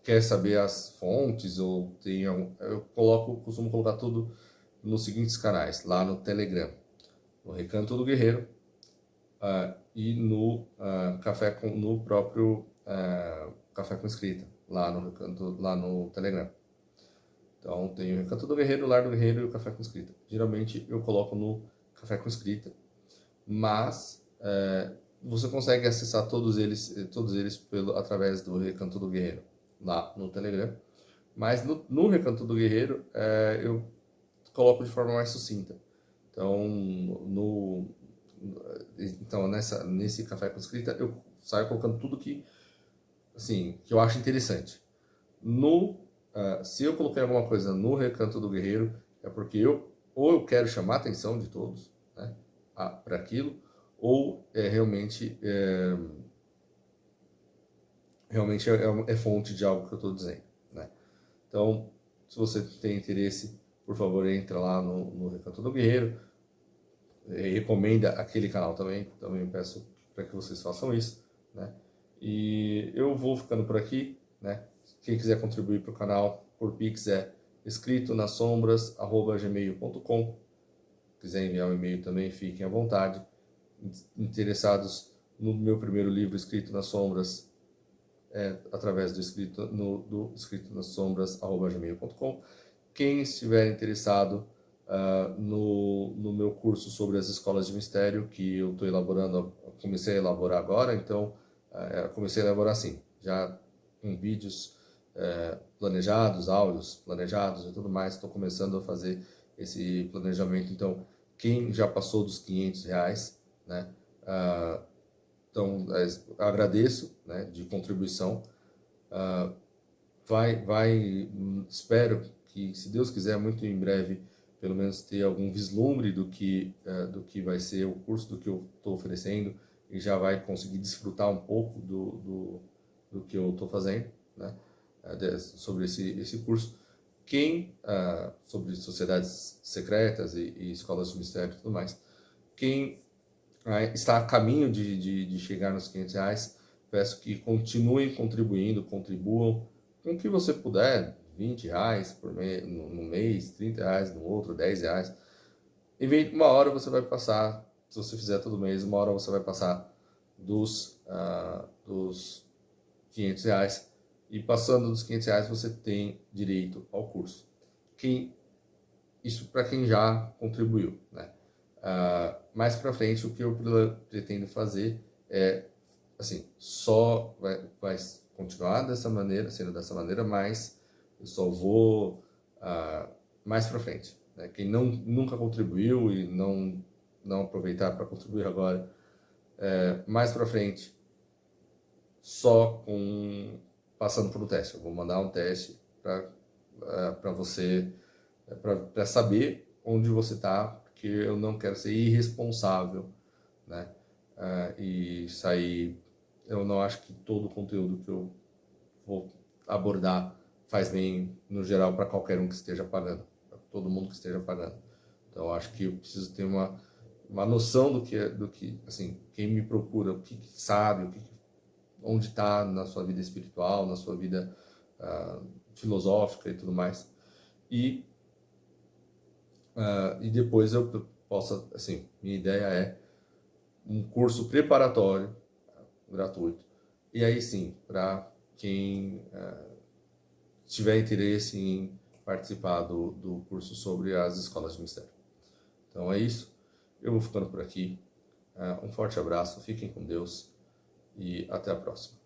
quer saber as fontes ou tem eu costumo colocar tudo nos seguintes canais, lá no Telegram, no Recanto do Guerreiro e no próprio Café com Escrita, lá no Telegram. Então tem o Recanto do Guerreiro, o Lar do Guerreiro e o Café com Escrita. Geralmente eu coloco no Café com Escrita, mas você consegue acessar todos eles através do Recanto do Guerreiro. lá no Telegram. Mas no Recanto do Guerreiro, eu coloco de forma mais sucinta. Então, nesse Café com Escrita, eu saio colocando tudo que, assim, que eu acho interessante. Se eu coloquei alguma coisa no Recanto do Guerreiro, é porque eu quero chamar a atenção de todos, né, para aquilo, ou realmente é fonte de algo que eu estou dizendo, né? Então, se você tem interesse, por favor, entra lá no Recanto do Guerreiro, recomenda aquele canal também peço para que vocês façam isso, né? E eu vou ficando por aqui, né? Quem quiser contribuir para o canal por Pix é escritonasombras@gmail.com. Quiser enviar um e-mail também, fiquem à vontade. Interessados no meu primeiro livro, Escrito nas Sombras, através do escritonasombras@gmail.com. Quem estiver interessado no meu curso sobre as escolas de mistério, que eu estou elaborando, comecei a elaborar agora, então comecei a elaborar assim, já com vídeos planejados, áudios planejados e tudo mais, estou começando a fazer esse planejamento. Então, quem já passou dos R$ 500, né? Então, agradeço, né, de contribuição. Espero que, se Deus quiser, muito em breve, pelo menos ter algum vislumbre do que vai ser o curso, do que eu estou oferecendo, e já vai conseguir desfrutar um pouco do que eu estou fazendo, né, sobre esse curso. Sobre sociedades secretas e escolas de mistério e tudo mais. Quem está a caminho de chegar nos R$ 500, peço que continuem contribuindo, contribuam com o que você puder, R$ 20 no mês, R$ 30 no outro, R$ 10. Uma hora você vai passar, se você fizer todo mês, uma hora você vai passar dos R$ 500, e passando dos R$ 500 você tem direito ao curso. Isso para quem já contribuiu, né? Mais para frente, o que eu pretendo fazer é, assim, só vai continuar sendo dessa maneira, mas eu só vou mais para frente, né? Quem nunca contribuiu e não aproveitar para contribuir agora, mais para frente, só passando por um teste. Eu vou mandar um teste para você, para saber onde você está, porque eu não quero ser irresponsável, né? E sair. Eu não acho que todo o conteúdo que eu vou abordar faz bem, no geral, para qualquer um que esteja pagando, para todo mundo que esteja pagando. Então, eu acho que eu preciso ter uma noção do que, assim, quem me procura, o que sabe, onde está na sua vida espiritual, na sua vida filosófica e tudo mais. E depois eu possa, assim, minha ideia é um curso preparatório, gratuito. E aí sim, para quem tiver interesse em participar do curso sobre as escolas de mistério. Então é isso. Eu vou ficando por aqui. Um forte abraço, fiquem com Deus e até a próxima.